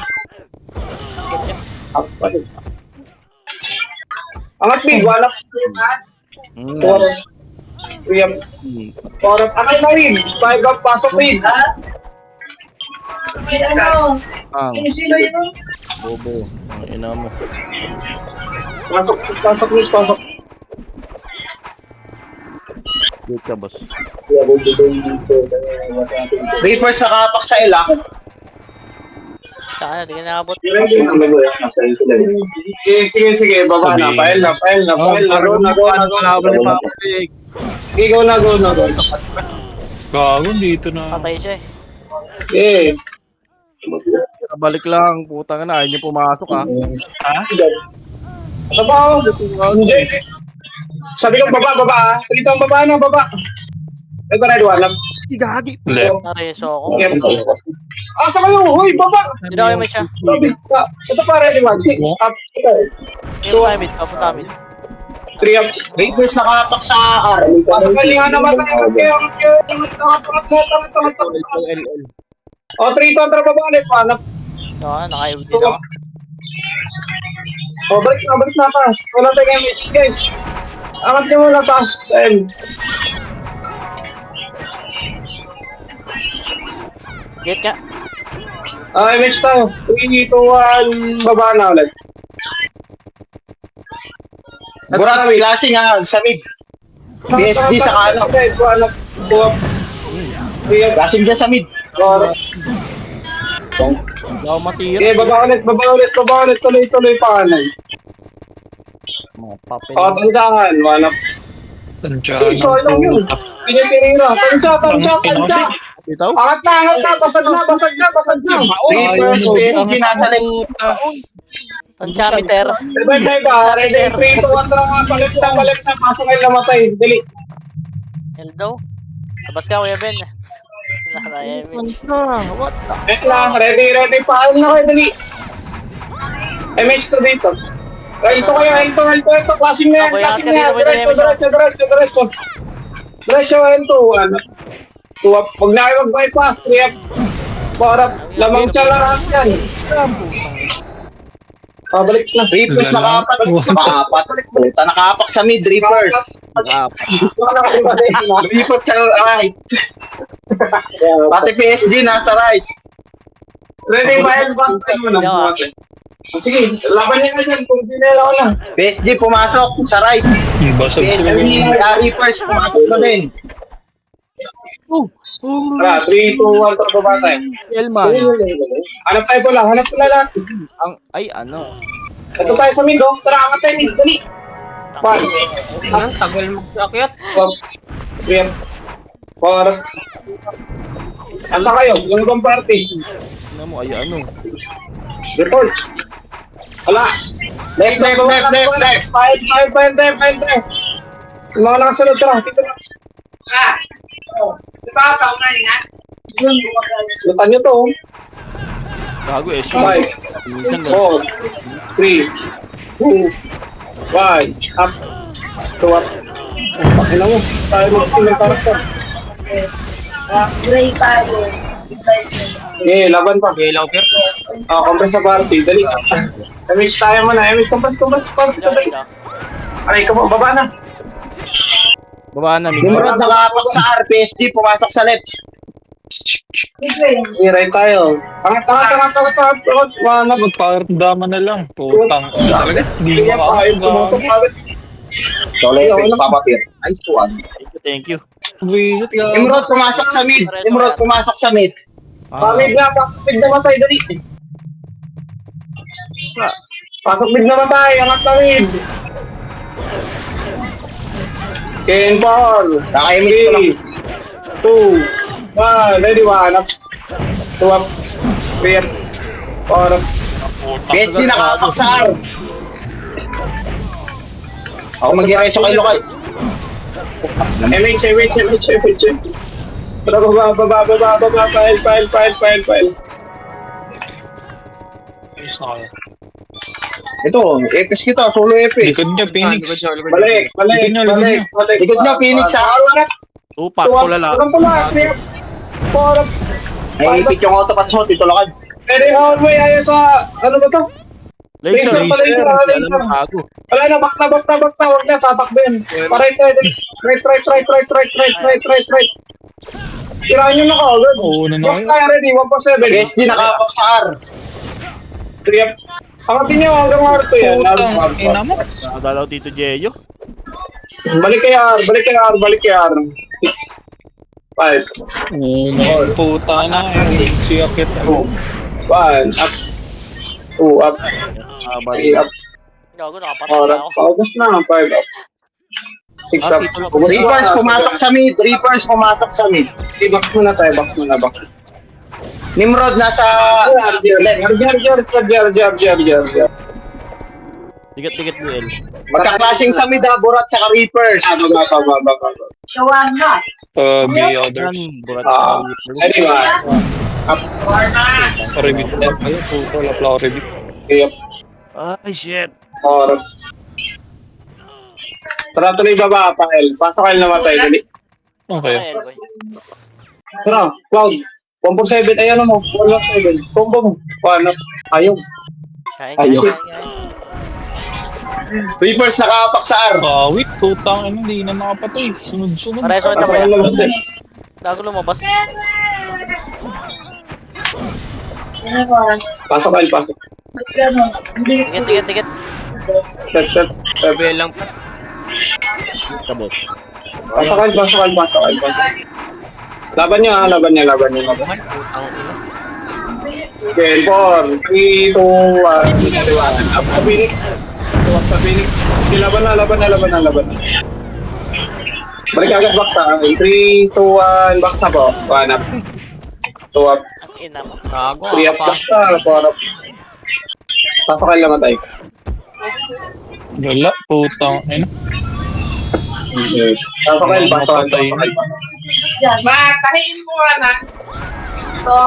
Angat mid. Wala. Angat na mid. 5 up. Pasok mid. Ang. Bobo. Ang ina mo. Pasok mid. Wait ka, boss. Reapers nakapak sa L, Saka na, di ka nakabot. Sige, baba na. Pail na. Kalaban ni Papa Pig. Go na. Gago, dito na. Patay siya eh. Eh. Balik lang. Putang na. Ayaw niyo pumasok, ha. Ha? Trabaho. Sabi ko baba. Dito ang baba. Ito na iwanan. Left. Nareso ako. Asa kayo? Hoy, baba. Hindi na kayo may siya. Ito para iwan. Up. Papunta amin. 3 up. Reapers nakapak sa R. Pasok ka liha naman tayo. O, 3 to ang trabaho ulit. Panap. Naka-ulti na ako. O, balik na taas. Wala tayong image, guys. Angat niyo muna taas. Get ka. Image tayo. 3, 2, 1. Baba na ulit. Burat, lasing ha. Sa mid. PSG sa kanan. Lasing dyan sa mid. Hindi ako matira. Okay, baba ulit. Tuloy pa kanan. Mga papel. Tansahan. Manap. Tansya. So, lang yun. Pinipirira. Tansya. Bitaw? Angat na. Basag na. Reapers, PSG, nasa left. Tansya, meter. Ready ba? Ready. 3, 2, 1, tara. Palit na. Pasok kayo namatay. Dali. Eldo. Labas ka, Kuya Ben. Naka-image. What the? Wait lang. Ready. Paano na kayo. Dali. MH ko dito. Ito kayo. Klaseng na yan. Diretso. Ito. Huwag na kayo mag-bypass. 3 up. Para lamang siya lahat yan. Pabalik na. Reapers nakaapat. Nakaapat. Puta, nakaapak sa mid. Reapers. Lipat sa right. Pati PSG nasa right. Ready ba yan? Bakit mo na? Sige, laban niya na dyan kung sinela ko na. PSG pumasok sa right. Basag PSG Reapers pumasok na din. Tara, 3, 2, 1, tara baba tayo. Elman. Hanap tayo pala, hanap pala lahat. Ano? Ito tayo sa mid, oh. Tara, hanap tayo mid, dali. Five. Ang tagal mag-akyat. 3, 4. Asa kayo? Yung ibang party. Ano mo, ano? Report. Wala. Left. 5. Yung mga nakasunod, tara. Dito na. Lutan nyo to. Gago eh. 5, Minsan 4, 3, 2, 1. Up. To up. Pakina mo. Tayo mag-skill ng character. Gray tayo. Okay, laban pa. Okay, Lauper. Compress na party. Dali. Emish tayo muna. Emish, compress. Dali. Aray, baba na. Baba na, Nimrod nakapak sa RPSG, pumasok sa left. I-right tayo. Angat. Wala. Magparamdaman na lang. Putang. Talaga, hindi mo makakagawa. Tole, papapir. Nice one. Thank you. Visit ka. Nimrod pumasok sa mid. Pamid na, pasok mid na matay. Dali. Pasok mid na matay. Angat na mid. Ken Paul. Nakaimig ko lang. 2, 1. Ready, 1 up. 2 up. 3 up. 4 up. PSG nakapak sa R. Ako mag-i-reso kay Lokal. MH. Tara, baba. File. Ito, Epes kita, solo Epes. Likod niya, Phoenix. Balik. Likod niya, Phoenix sa araw. Tupak, tulala. Porap. Ay, ipit yung autopats mo, Tito Lokal. Pwede hallway, ayaw sa, ano ba to? Laser. Laser. Alam mo, gago. Wala na, bakta. Huwag na, tatakbo yan. Right. Tirahan nyo na ka, agad. Oo, na Box kaya ready, 1.7. PSG nakapak sa R. 3 up. Angatin nyo hanggang R to yan. Putang, ina mo. Nakadalaw dito, Jeyo. Balik kay R. 6, 5, Oo, mga puta na. Si Akit. 1 up. 2 up. 3 up. Gago, nakapatay na ako. Paubos na, 5 up. 6 up. Reapers pumasok sa mid. Back muna tayo, back muna. Nimrod nasa left. Jar. Tigat ni El. Magka-clashing sa mid, Borat sa Reapers. Baba. Shawar na. May others. Burat. Anyway. Up. Revit na kayo. Puto, lapla ko revit. Yep. Ay, shit. Or tara tuloy baba, Pael. Pasok kayo namatay, dali. Okay. Ayan, boy. Tara, Cloud. Combo 7, ayan mo. 1-7. Combo mo. Paano? Ayaw. Kain. Reapers nakaapak sa R. Wait, putang. Hindi na makapatay. Sunod-sunod. Pareso ito Pasok ba kayo yan? namatay. Gago lumabas. Pasok. Tigat. Set. Sabi lang. Kabot. Pasok. Laban niya. Putang ina. Okay, 4, 3, 2, 1. Up sa Phoenix. Laban na. Balik agad box sa 3, 2, 1. Box na po. 1 up. 2 up. Ang ina mo. Gago, 3 up. Box na. 4 up. Pasok kayo namatay. Wala, putang. Ayun. Pasok kayo. Matahin mo na. Ito.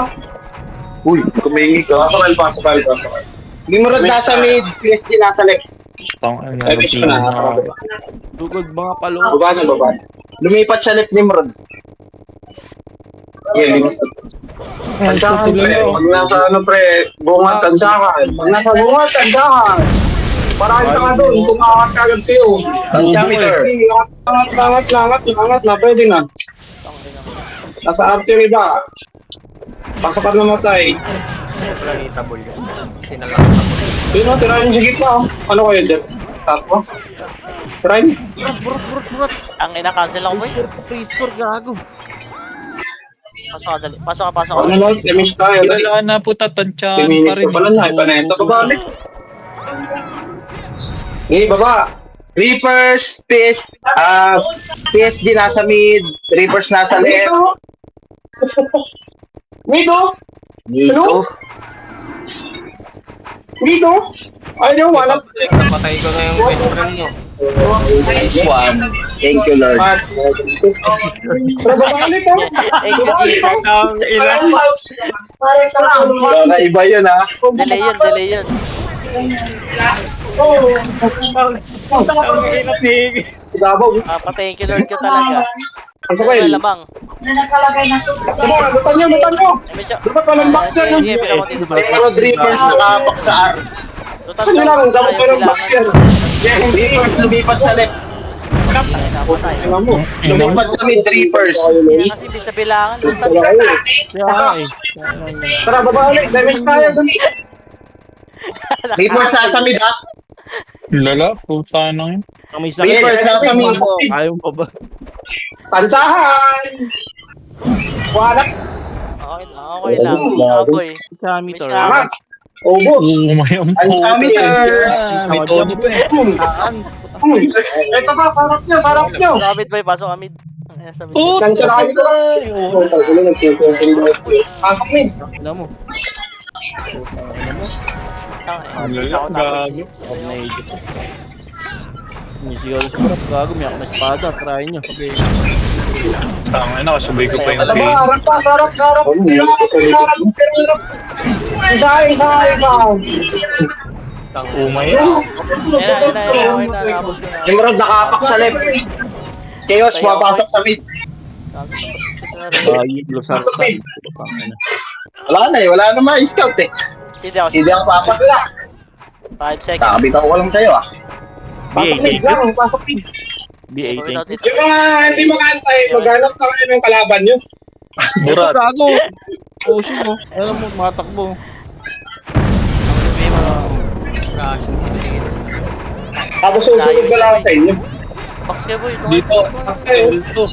Uy, kumingi ka. Pasok kayo. Nimrod nasa mid, PSG nasa left. Ay, miss ko na. Tugod mga palo. Baba na. Lumipat sa left Nimrod. Yeah, linis. Tansyakan, pre. Pag nasa ano, pre, bunga, tansyakan. Pag nasa bunga, tansyakan. Parang ka nga doon, kumakat ka agad kayo. Tansyameter. Langat na, pwede na. Nasa artery ba? Pasok ka namatay. Sino, tirahin yung sa gitna, oh. Ano kayo, Jeff? Tapo? Tirahin. Ang ina, cancel ako boy. Free score, gago. Pasok ka, dali. Pasok ka. Ano lang, demiss tayo. Kilala na po tatansyan 10 minutes pa rin. pa pala na, ipanento ka ba? Ngayon, baba. Reapers, PSG nasa mid, Reapers nasa left. Mito? Mito? Mito? Ay, no, wala. Napatay ko na yung best friend mo. Nice one. Thank you, Lord. Rababalik ko. Thank you, Jesus. Kakaiba yun, ha? Delay yun. Gabaw. Thank you Lord ka talaga. Ano Ano kayo? lamang? Na nakalagay na to. Butan nyo. Dapat palang box na yun. Pero Reapers nakapak sa R. Total Ano lang, dapat palang box yan. Reapers lumipat sa left. Alam mo, lumipat sa mid, Reapers. Kasi bisa bilangan. Total. Kaya Tara, babalik. Damis tayo dun. Reapers nasa mid, ha? Lala, puta na yun. Ang may sakit. Reapers nasa mid. Ayaw pa ba? Tansahan! Wala. Okay lang. Boy. Meter. Tama. Ubus. Umay ang Tansameter. May tono pa eh. Ito pa, sarap nyo. Kamid boy, pasok kamid. Ang ina sa mid. Oh, Tansahan ko. Pasok mid. Alam mo. Lala, gago. Musigaw sa parap, gago. May ako na espada. Try nyo. Tama na, kasabay ko pa yung Ano pay. ba? Harap pa, sarap. Isa. Umay. Yan na. Nabos ko na. Nimrod nakapak sa left. Chaos, pumapasok sa mid. Losar stand. Wala na eh, wala na mga scout eh. Hindi ako. Hindi ako papagla. 5 seconds. Kakabitaw ko lang kayo ah. Pasok mid lang, pasok mid. B18. Yung mga hindi makaantay, maghanap ka kayo ng kalaban nyo. Murat. Gago. Ocean mo. Alam mo, matakbo. Tapos susunod na lang ako sa inyo. Box ka boy. Dito. Elto.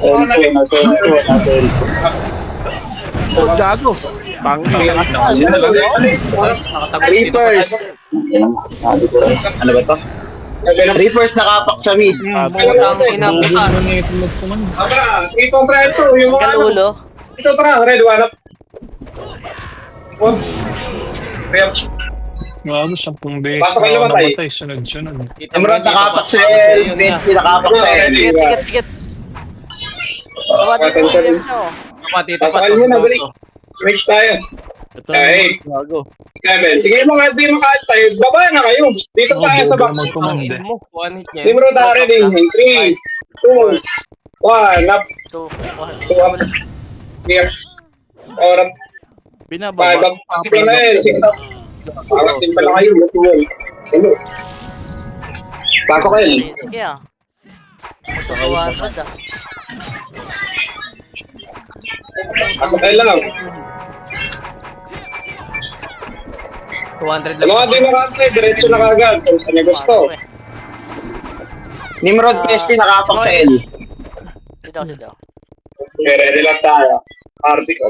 Oh, gago. Pangin. Reapers. Ano ba to? Reapers nakapak sa mid. Ito pre, ito. Yung mga ano. Kalulo. Ito pre, red one up. Gago, 10 beses Pasok kayo na namatay. namatay. Sunod-sunod. Emerald nakapak sa L. Bestie nakapak sa L. Tiket. Tawad Attention. mo. Pasakan mo na, balik. Switch tayo. Ito Ay. gago. 7. Sige mga di makaantay. Baba na kayo. Dito tayo sa box. Magkumande. Emerald na ready. In 3, 2, 1. Up. 2, 1. 2 up. Here. Or up. 5 Binababa. up. Sige na eh. 6 up. Parating pala kayo. Hello. Pasok kayo. Sige ah. Magkakuhaan mo da. Pasok kayo lang. 200 Sa mga di makaantay, diretso na kagad. Kung saan niya gusto. Nimrod Bestie nakapak sa L. Dito. Okay, ready lang tayo. Party ko.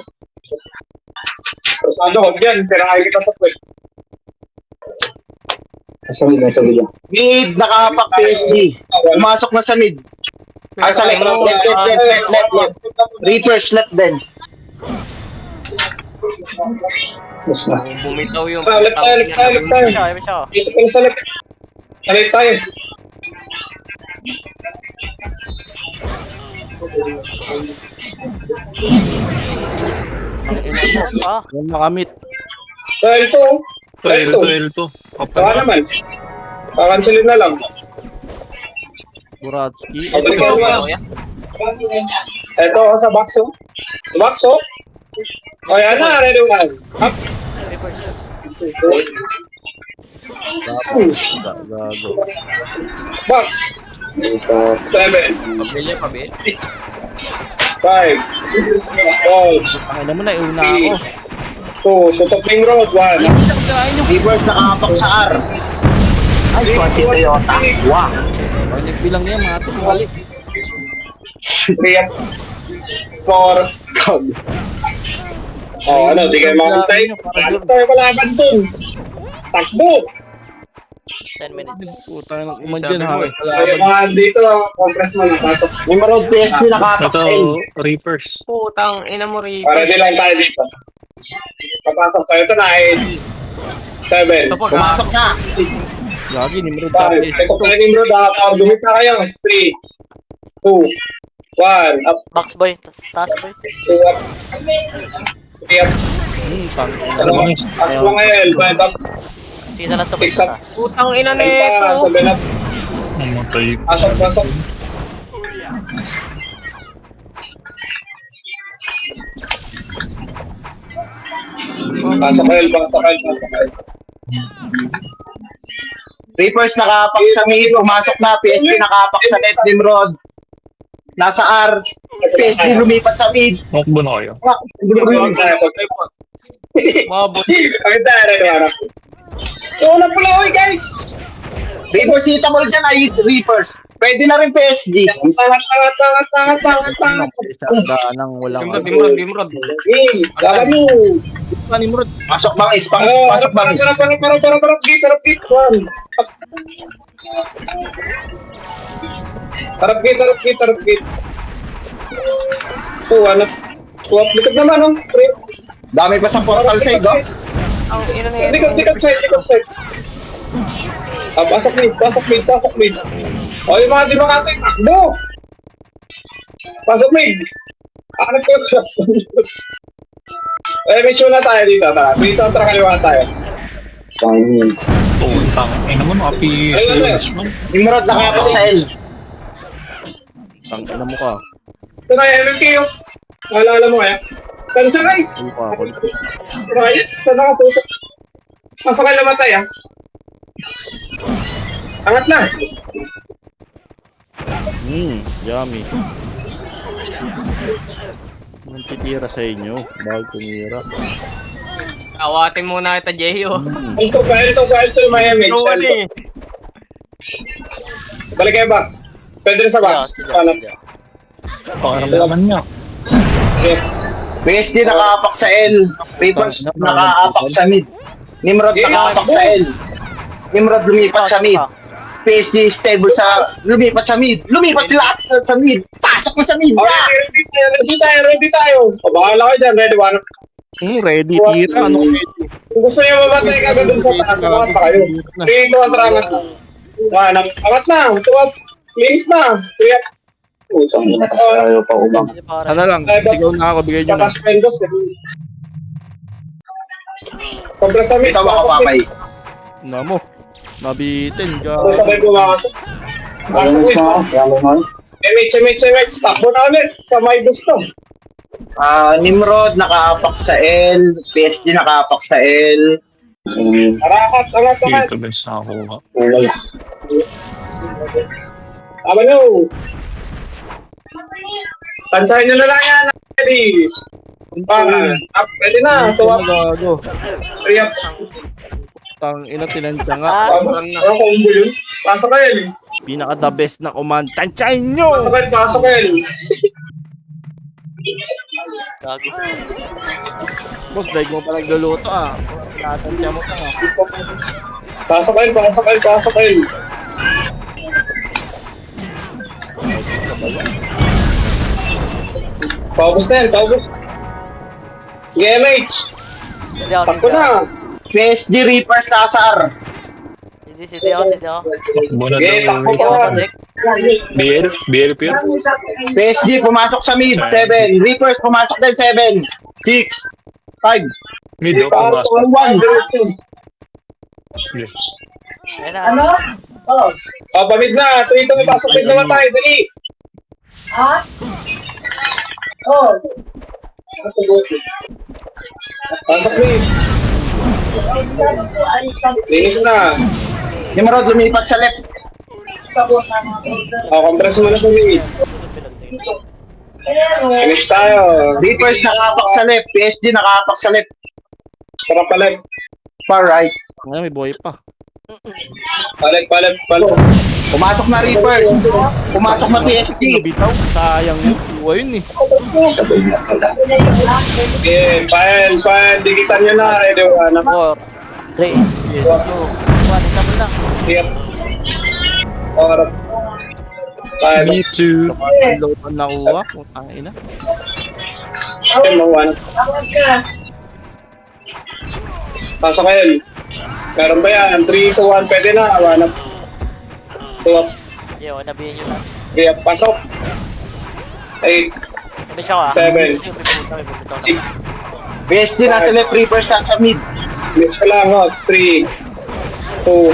Tapos ano, huwag yan. Tirahay kita sa pwede. Mid, nakapak PSD. Pumasok na sa mid. Ah, sa left. Reapers left din. Bumitaw yung Left tayo. Siya. Dito pala sa left. Sa left tayo. Ah, Yan makamit. Dahil ito. Elto. Baka naman. Kakansulin na lang. Buratski. Ito sa box oh. Box oh. O, yan na, ready one. Up. Gago. Box. 7. Pabili, pabili. 5. 4. Ang ina mo na, iuna ako. 2. Tutok Ring Road. 1. Reverse nakapak sa R. Ay, swati Toyota. Wow. Balik bilang niya, mga ito. Balik. 3. 4. Oh, ano, di kayo makakantay. Ano tayo kalaban dun? Takbo! 10 minutes. Puta na uman dyan, ha? Kaya mga dito, compress mo na pasok. Numero PSG nakapak sa L. Ito, Reapers. Putang ina mo rin. Para di lang tayo dito. Papasok tayo. Ito na ay 7. Pumasok na. Lagi, nimero 5. dati. Ito tayo ni Bro. Dumit na kayo. 3, 2, 1. Up. Box boy. Taas boy. 2 up. 3 up. Tang ina Ano? mo. Pasok lang ngayon. 5 up. Hindi na lang to boy 6 sa up. taas. Putang ina 10 pa. nito. 7 up. Mamatay. Pasok, pasok. Pasok kayo, pasok kayo. Reapers nakapak sa mid. Pumasok na. PSG nakapak sa net. Nimrod. Nasa R. PSG lumipat sa mid. Makbo na kayo. Mabot. Ang tayo na harap. Oo, napula ko guys! Reapers hitable dyan ay Reapers. Pwede na rin PSG. Tanga. Isang daanang walang... Dimrod. Hey, laban mo! Nimrod. Pasok bangis. Pasok bangis. Para, gate. Harap gate. Oh, ano? Swap, likod naman, oh. Dami pa sa portal side, oh. Ang ina nito. Likod side. Ah, pasok mid. O, yung mga di ba kato yung takbo? Pasok mid. Ano ko? Mission na tayo dito. Dito ang kaliwa tayo. Putang ina mo, api series man. Nimrod nakapak sa L. Tang ina mo ka. Ito na yung MMK yung. Maalala mo kaya? Saan siya guys? Mukha ko. Riot? Saan nakatusok? Pasok kayo namatay ah. Angat na. Yummy. Anong titira sa inyo? Bago tumira. Awatin muna kita, Jeyo. Ito yung Miami. Ikaw ano eh. Balik kayo boss. Pwede rin sa box. Paano? Parang laman niya. PSG nakapak sa L. Reapers nakaapak sa mid. Nimrod nakaapak sa L. Nimrod lumipat sa mid. PSG stable sa lumipat sa mid. Lumipat sila at sa mid. Pasok na sa mid. Okay, ready tayo. O, bahala kayo dyan. Ready, one. Ready, tira. Ano? Kung gusto niyo mamatay kagad dun sa taas, makat pa kayo. 3, 2, 1, rangat na. One, angat na. 2 up. Cleans na. 3 up. Putang ina tayo pa ubang. Ano lang, sigaw na ako, bigay nyo na. Takas pendos eh. Kompres sa mid. Ito mga papay. Na mo. Nabitin ka. Kung sabay pumakasok. MH. Takbo na ulit. Sa may gusto. Nimrod nakaapak sa L. PSG nakaapak sa L. Angat. Dito din sa ako. Tama nyo. Pansahin nyo na lang yan. Ready. Up. Ready na. 2 up. Gago. 3 up. Tang ina tinantya nga. Ano kung yun? Pasok kayo eh. Pinaka the best na command. Tansyahin nyo! Pasok kayo. Gago. Boss, dahil mo pa nagluluto ah. Natansya mo ka ah. Pasok kayo. Paubos na yan, paubos. GMH, Hindi ako. takbo na. PSG Reapers nasa R. Hindi ako. Takbo na Okay, daw. takbo Hindi ako ka. Dek. BL Pier. PSG pumasok sa mid. 7. Reapers pumasok din 7. 6. 5. Mid, oh, pumasok. 1. Ayun na. Ano? Oh. Pamid na, 3-2, pasok din naman tayo, dali. Ha? Oh. Pasok mid. Linis na. Nimrod, lumipat sa left. Compress mo na sa mid. Finish tayo. Reapers nakapak sa left. PSD nakapak sa left. Tara palag. Far right. Ngayon, may buhay pa. Palag. Pumasok na Reapers. Pumasok na PSD. Nabitaw. Sayang yun. Buhay yun eh. Okay, fine. Digitan nyo na. Ready, 4, 3, 2, 1. Double lang. Yep. Or, fine. Me too. Ang load ang nakuha. Putang ina. Okay, one. Pasok kayo. Meron ba yan? 3, 2, 1. Pwede na. 1 up. 2 up. Yo, nabihin nyo na. 3 up. Pasok. 8, May siya ka. 7, May bumitaw na. 6. PSD nasa left. Reapers nasa mid. Mix ka lang. 3, 2,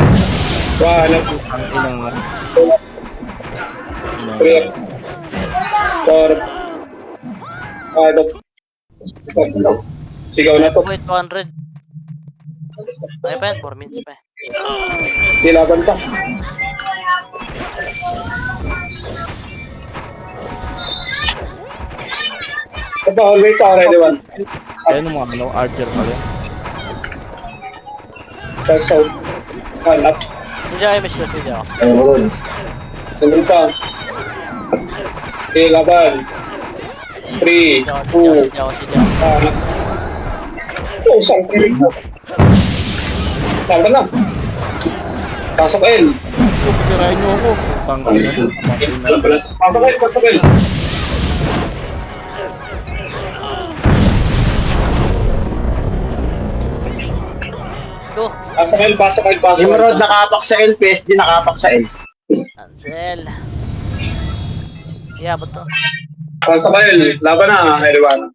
1 up. Ang inang 3 up. 4 up. 5 up. Sigaw na to. Wait, 200. Ay pa yan, 4 minutes pa. Nilaban to. Ito, hallway to. Ready, 1. Ayun mga ano, archer pala. Press out. 1 up. Hindi ako MS plus video. Nandun pa. Okay, laban. 3, 2, 1 up. Oh, saan ka rin mo? Laban na. Pasok L. Pagkirahin nyo ako. Putang ina. Pasok L. Go. Pasok L. Nimrod nakapak sa L. PSD nakapak sa L. Cancel. Yeah, ba't to? Pasok L. Laban na, everyone.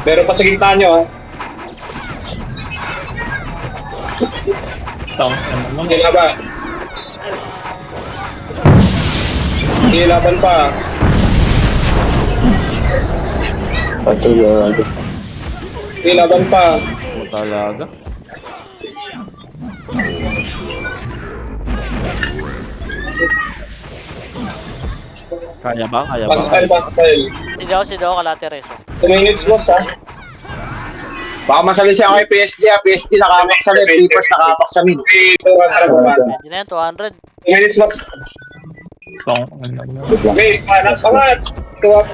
Meron pa sa gitna nyo, ha? Hindi laban. Hindi laban pa. Hindi laban pa. Talaga. Kaya ba? Pasok L. Sidaw, kalate reso. 2 minutes loss, ha? Baka masali siya kay PSD. PSD nakapak sa left. Reapers nakapak sa mid. 3, 2, 1. Hindi na yan, 200. 2 minutes loss. Okay, panas angat. 2 up.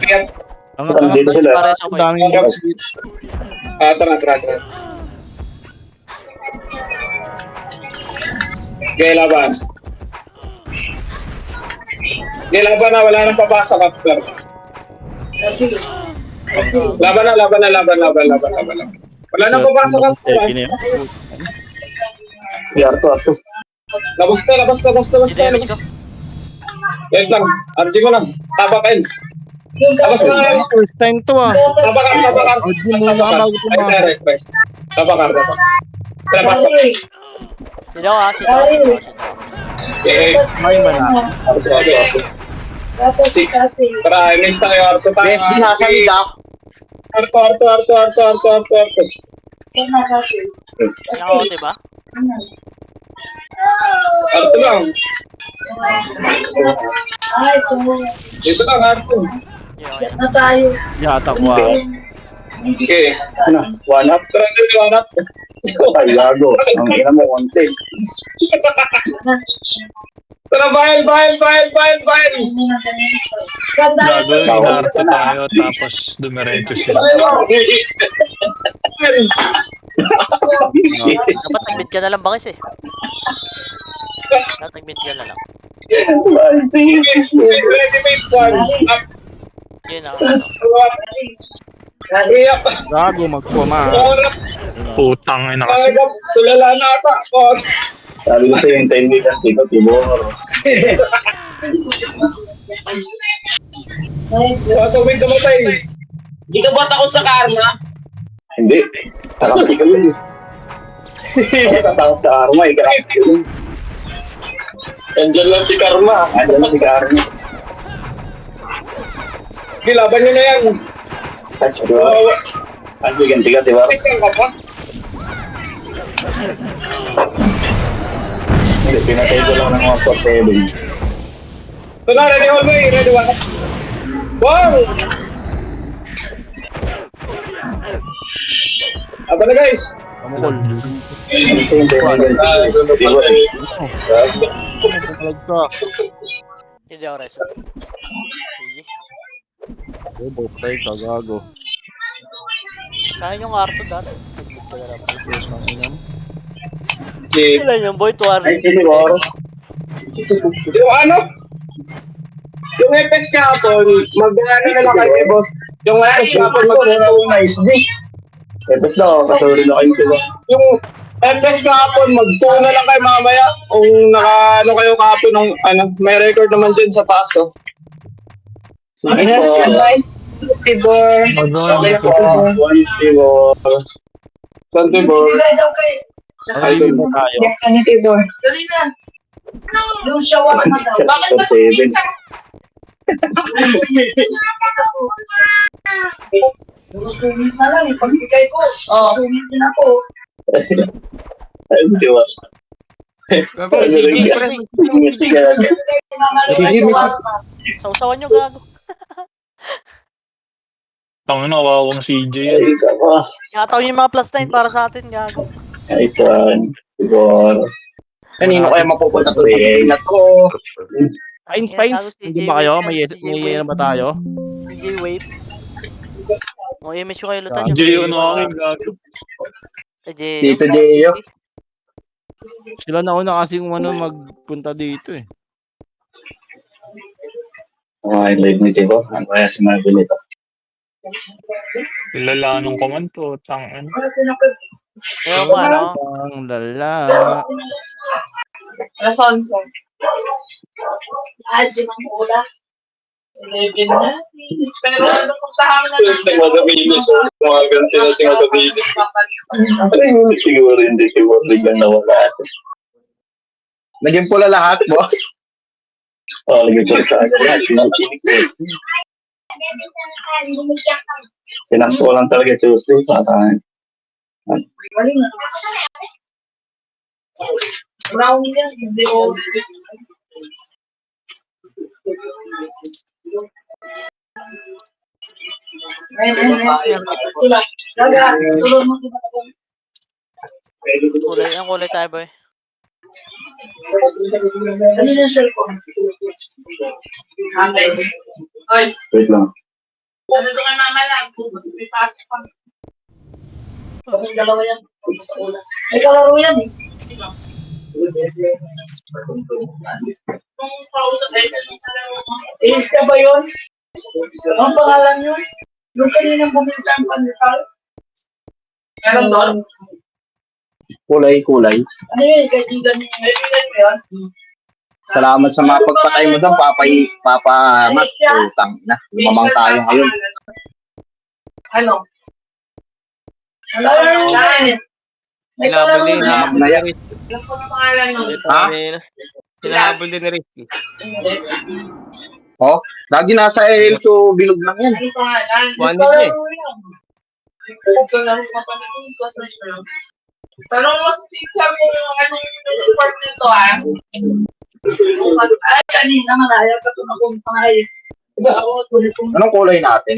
3 up. Ang Pareso ko. daming box. Tara. Okay, laban. Okay, laban na. Wala nang papasok after. Laban na. Wala nang papasok after. Arto. Labas ka. Yes lang. RG mo lang. Tabakin. Labas mo na. First time to ah. Tabakan. Hindi mo na bago Ay, direct press. Tabakan. Tara, pasok. Sidaw. Okay. May mana. Tara, inis tayo. Arto tayo. PSD nasa mid ah. Arto. Nakakote ba? Arto lang. Dito lang, Arto. Yo. Yata ko ah. Okay. One up. Tara, 1 up. Ay, lago. Ang ina mo, konti. Tara, bail. Gago, inarto tayo tapos dumiretso sila. Dapat nag-mid ka na lang bangis eh. Dapat nag-mid ka na lang. Ready-made 1 up. Yun ah. Gago magpuma. Putang ina kasi. Tulala na ata. Sabi ko sa'yo, hintayin mo yung dito, Timor. Sumig ka matay. Hindi ka ba takot sa karma? Hindi. Takot ka yun. Hindi ka takot sa karma. Andyan lang si karma. Laban nyo na yan. Ang biganti ka, diba? Hindi, pinatay ko lang ng mga portable. Ito na, ready all way, ready one. Wow! Aba na guys! Pamukol. Pamalag ka. Hindi ako reso. Sige. Botay ka, gago. Saan yung arto dati? Nag-move ka na lang. Ang ina mo. Ilan yung boy? 200. Ay, hindi mo. Yung ano? Yung FS kahapon, mag-ano na lang kayo, boss. Yung FS kahapon, mag-nice. Tapos na, kasuri na kayo, diba? Yung FS kahapon, mag-2 na lang kayo mamaya. Kung naka-ano kayo kahapon ng, ano, may record naman dyan sa taas, oh. Ay, nasa Tibor. Okay po. One table. San Tibor. Ang review mo tayo. Tibor. Dali na. Yung shawarma daw. Bakit For kasi seven. sumit na lang, ipagbigay ko. Sumit din ako. Ay, di ba? Sige, pre. Sige, Ibigay ko na nga lang Sige, yung miss. shawarma. Sausawan nyo gago. Tangin na, kawawang CJ yan. Ay, ka pa. Ingataw yung mga plus 9 para sa atin gago. Ay, son. Siguro. Kanino kaya mapupunta to? Okay. Na to. Einsteins, hindi ba kayo? May ano ba tayo? CJ wait. O MSU kayo lutan CJ yun akin, gago. Tito Jeyo. Sila nauna kasing ano magpunta dito eh. Okay, live ni Tibo. Ano kaya si Marvin ito? Ilala nung command to, tangin. Ewan ko ano. Ang lala. Alfonso. Ah, si Mang Ula. 11 na. Pero ano puntahan na Yes, nagmagamilis. Mga ganti na si Magamilis. Ay, siguro hindi Tibo. Biglang nawala. Naging pula lahat, boss. Oh, lagi ko sa akin. Lahat, sinampinig ko. Sinakto ko lang talaga Tuesday. Patahan. Galing na. Brown yan. Hindi ko. Tulog mo diba ako? Kulay, ang kulay tayo boy. Ano yung cellphone? Okay. Oy, Wait lang. ano ito kay mama lang? May pasok pa. Yung dalawa yan. Sa ulan. May kalaro yan eh. Kung kausap ay sa laro mo. Ilis ka ba yun? Ang pangalan yun? Yung kaninang bumita ang pandikal? Meron doon? Kulay. Ano yun? Kaibigan niya. Kaibigan mo yun? Salamat sa mga pagpatay mo doon, Papa Matt. Utang na. Lumamang tayo ngayon. Ano? Ano yun? May Hinahabol din, kalaro hinahabol na. din ni Rizky. Alam ko ang pangalan nun. Ha? Hinahabol din ni Rizky. Oh, lagi nasa L2 bilog lang yan. Ano pangalan? One May week kalaro yan. May kalaro pa pa na. Tanong mo sa teacher mo yung anong report nito ah. Ay, kanina malaya pa ito akong pangay. Ako, tuloy kong Anong kulay natin?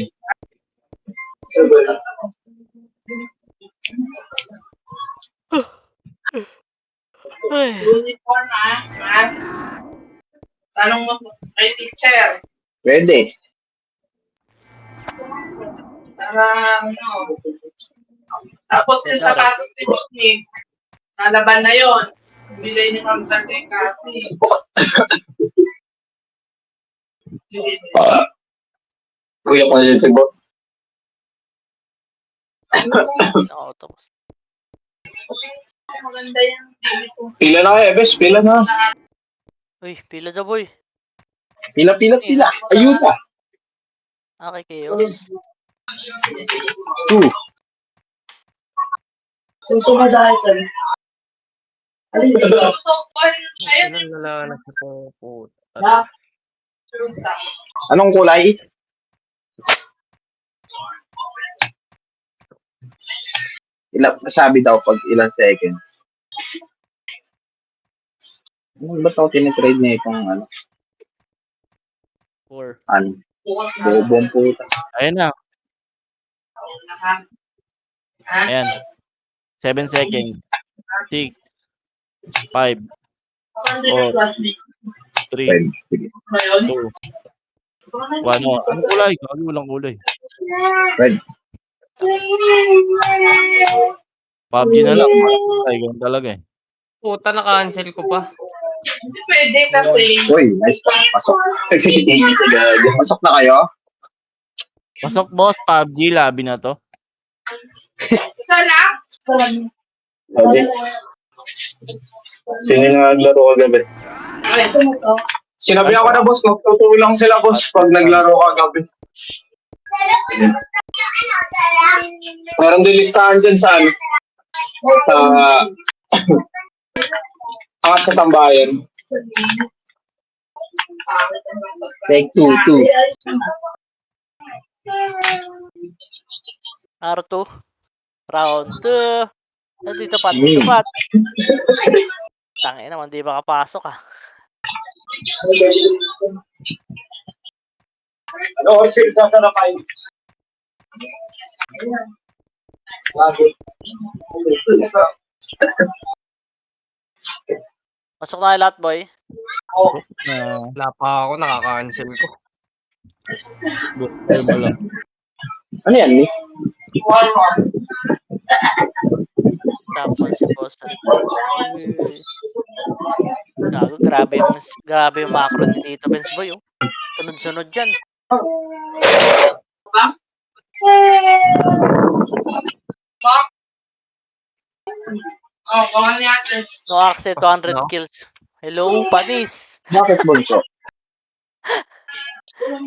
Ay. uniform ah. Ha? Tanong mo kay teacher. Pwede. Para ano. Tapos yung sapatos ni Whitney. Nalaban na yon. Bilay ni Ma'am Jackie kasi. Kuya ko na yun si Bob. Nakautos. Maganda yan. Pila na kayo, Bes. Pila na. Uy, pila da boy. Pila. Ayuda. Okay, chaos. 2. Kung tumadahil ka. Alin ba? Gusto ko. Ayun. Ilan nalanak na po. Anong kulay? Sabi daw pag ilang seconds. Ba't ako tinitrade niya itong ano? 4. Bobong puta. Ayan na. Ayan. 7 seconds. 6, 5, 3, Sige. 2, 1. Oh, anong kulay? Gago, walang kulay. Red. PUBG na lang. Ay, ganun talaga eh. Puta, na-cancel ko pa. Hindi pwede kasi. Uy, nice pa. Pasok. Pasok na kayo? Pasok boss, PUBG, labi na to. Isa lang? Sabi, sino yung naglaro kagabi? Ay, ito mo to. Sinabi ako na boss, magtutulong sila boss pag naglaro kagabi. Meron din listahan dyan sa ano? Sa angat sa tambayan. Take 2. R2. Round 2. Dito pat. Tangin naman, di makapasok ah. Ano, orchard ka na kayo? Pasok na kayo lahat, boy. Wala pa ako, nakaka-cancel ko. Ano yan, Nick? Tapos si boss. Gago, grabe yung macro ni Tito Benz, boy. Oh. Sunod-sunod yan. Bawal natin. No access 200 kills. Hello, Panis. Bakit bunso?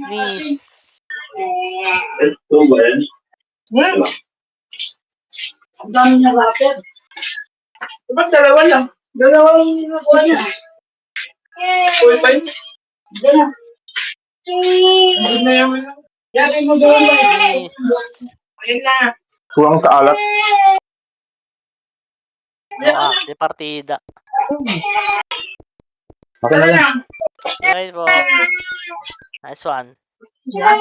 Nis. Ito ba yan? Ang dami niya rapper. Diba dalawa lang? Dalawang nakuha niya. Full time? Diyan na yung ano. Yan mo doon. Nis. Ayun na. Kulang sa alat. No access partida. Okay na yan. Right po. Nice one.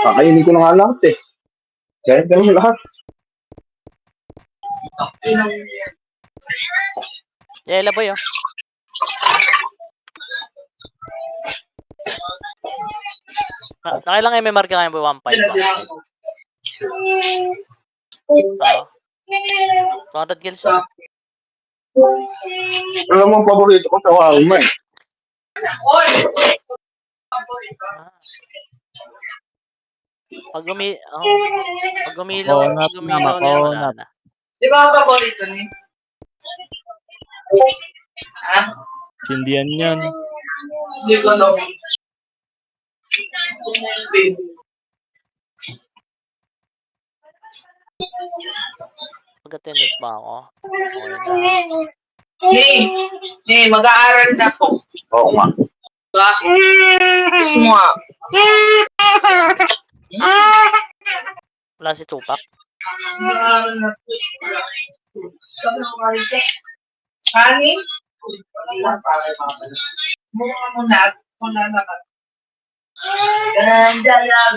Kakainin ko na nga lahat eh. Kaya ganun lahat. Yela boy oh. Nakailang MMR ka ngayon boy? 1.5. Oo. 200 kills oh. Alam mo ang paborito ko sa Walma eh. Pag umilaw na wala na. Di ba ang paborito ni? Ha? Sindihan yan. Hindi ko alam. Pag-attendance ba ako? Okay na. Hey, mag-aaral na po. Oo nga. Gusto mo nga. Wala si Tupac. Mag-aaral na po. Honey? Mukha mo na. Wala na ka. Ganda lang.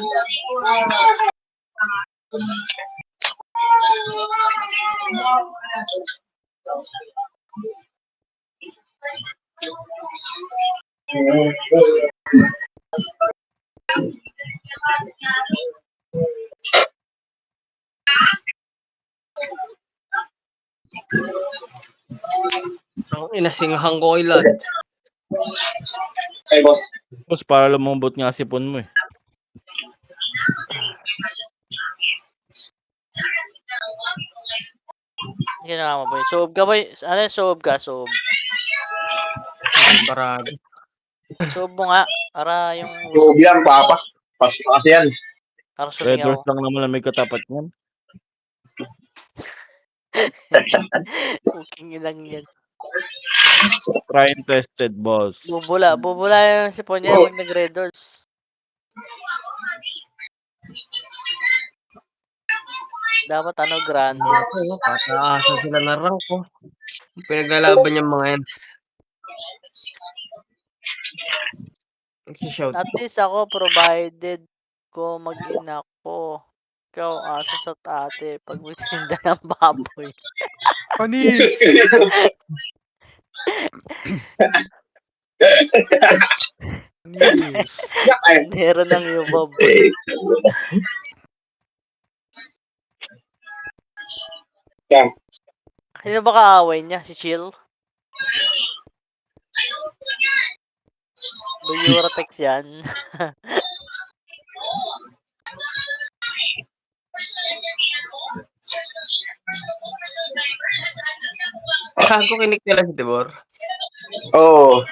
Inasinghan ko kay Lad. Hey boss. Boss, para lumambot nga sipon mo eh. Ginawa mo boy. Soob ka boy. Ano yung soob ka? Soob. Parado. Soob mo nga. Para yung... Tube yan, papa. Pasok kasi yan. Para Red sumingaw. Horse lang naman na may katapat niyan. Cooking lang yan. Prime tested, boss. Bubula yung sipon niya pag nag-red doors. Dapat ano, grande. Ano, pataasan sila ng rank ko. Pinaglalaban yung mga yan. Shout. At least ako, provided ko mag-ina ko. Ikaw, aso sa ate, pag magtinda ng baboy. Panis! Panis. Meron ng yubob. Yan. Sino ba kaaway niya? Si Chill? Buyuratex yan. Saan ko kinik nila si Tibor? Oh,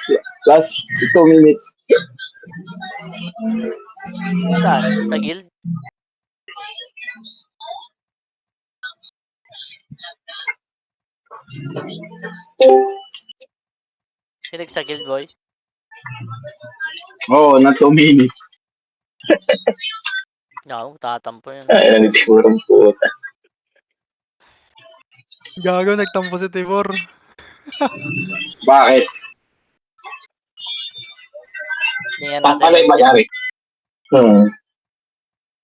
last 2 minutes. Saan? Sa guild? Kinig sa guild, boy? Oh, na 2 minutes. No, tatampo yun. Ay, nagsigurong puta. Gago, nagtampo si Tibor. Bakit? Tingnan Papanay natin. ba yari?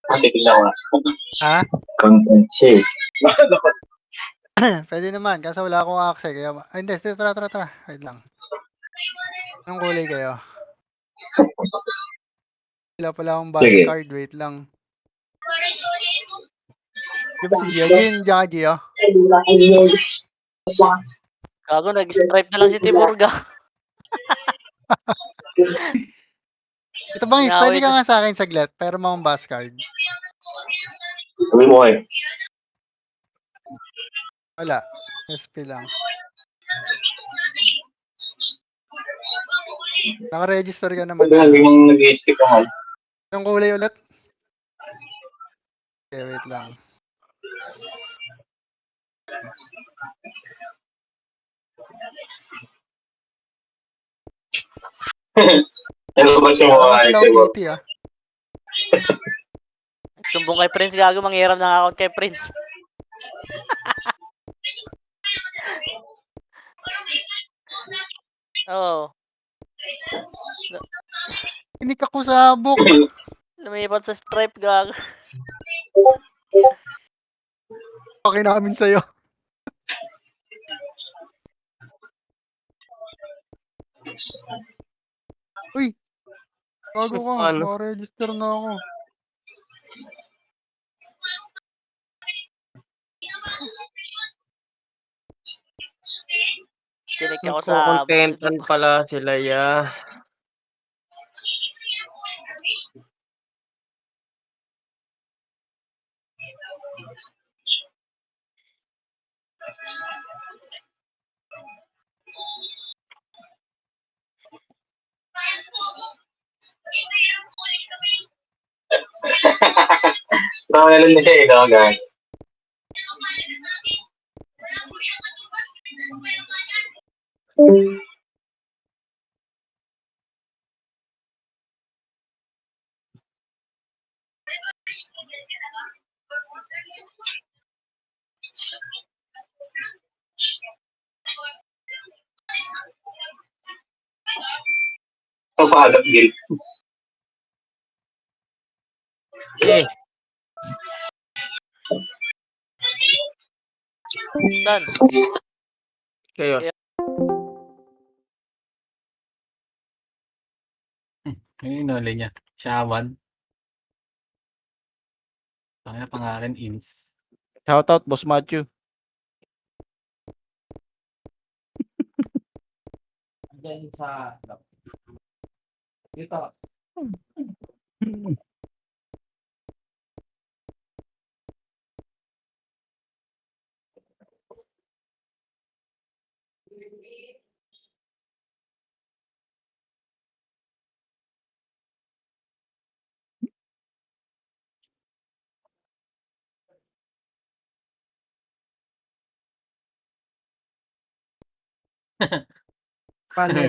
Tignan ko. Ha? Content siya. Pwede naman, kasi wala akong access. Kaya, ay, hindi, tara. Wait lang. Anong kulay kayo? Wala pala akong bus Sige. card, wait lang. Di ba si Giagin? Giagi, oh. Gago, nag-stripe na lang si Tiborga. Ito bang Ngawin study ka nga sa akin saglit, pero mga bus card. Sabi mo kayo. Wala. SP lang. Naka-register ka naman. Hindi mong nag-i-skip ako. Anong kulay ulit? Okay, wait lang. Ano ba siya Parang mga Hello Tibor? Kitty, ah. Sumbong kay Prince, gago, manghiram ng account kay Prince. Oo. Inik ako sa book. Lumipat sa stripe, gago. Okay namin sa'yo. Uy! Bago ka. Ano? Maka-register na ako. Kinig ako sa... Nagko-contentan pala sila, ya. Nakakalala na siya eh, guys. Pagpahalap guild. Eh, Saan? kayo. Ano yung nolay niya? Shawan. Kaya pangalan Ins. Shoutout, Boss Matthew. Diyan sa... Dito.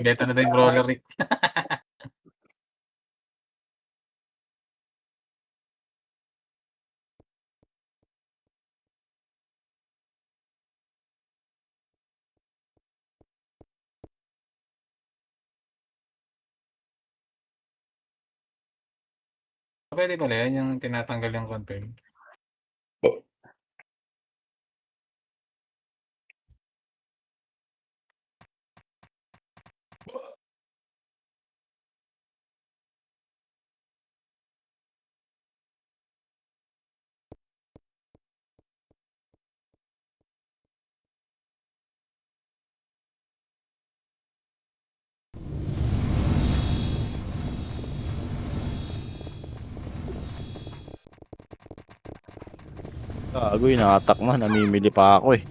Beta na din brawler Rick. Pwede pala yan, yung tinatanggal yung confirm. Gago, inatak na. Namimili pa ako eh.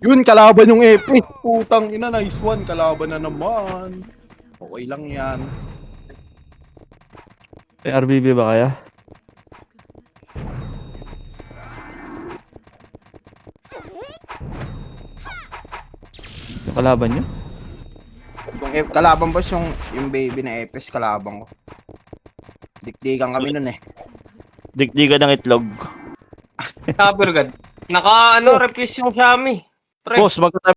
Yun, kalaban yung Epic. Putang ina, nice one. Kalaban na naman. Okay lang yan. May RBB ba kaya? Yung kalaban nyo? Yung kalaban boss, yung baby na Epis, kalaban ko. Dikdikan kami nun eh. Dikdikan ng itlog. Sabi agad. Naka, refuse yung Xiaomi. Pre. Boss, magkatabi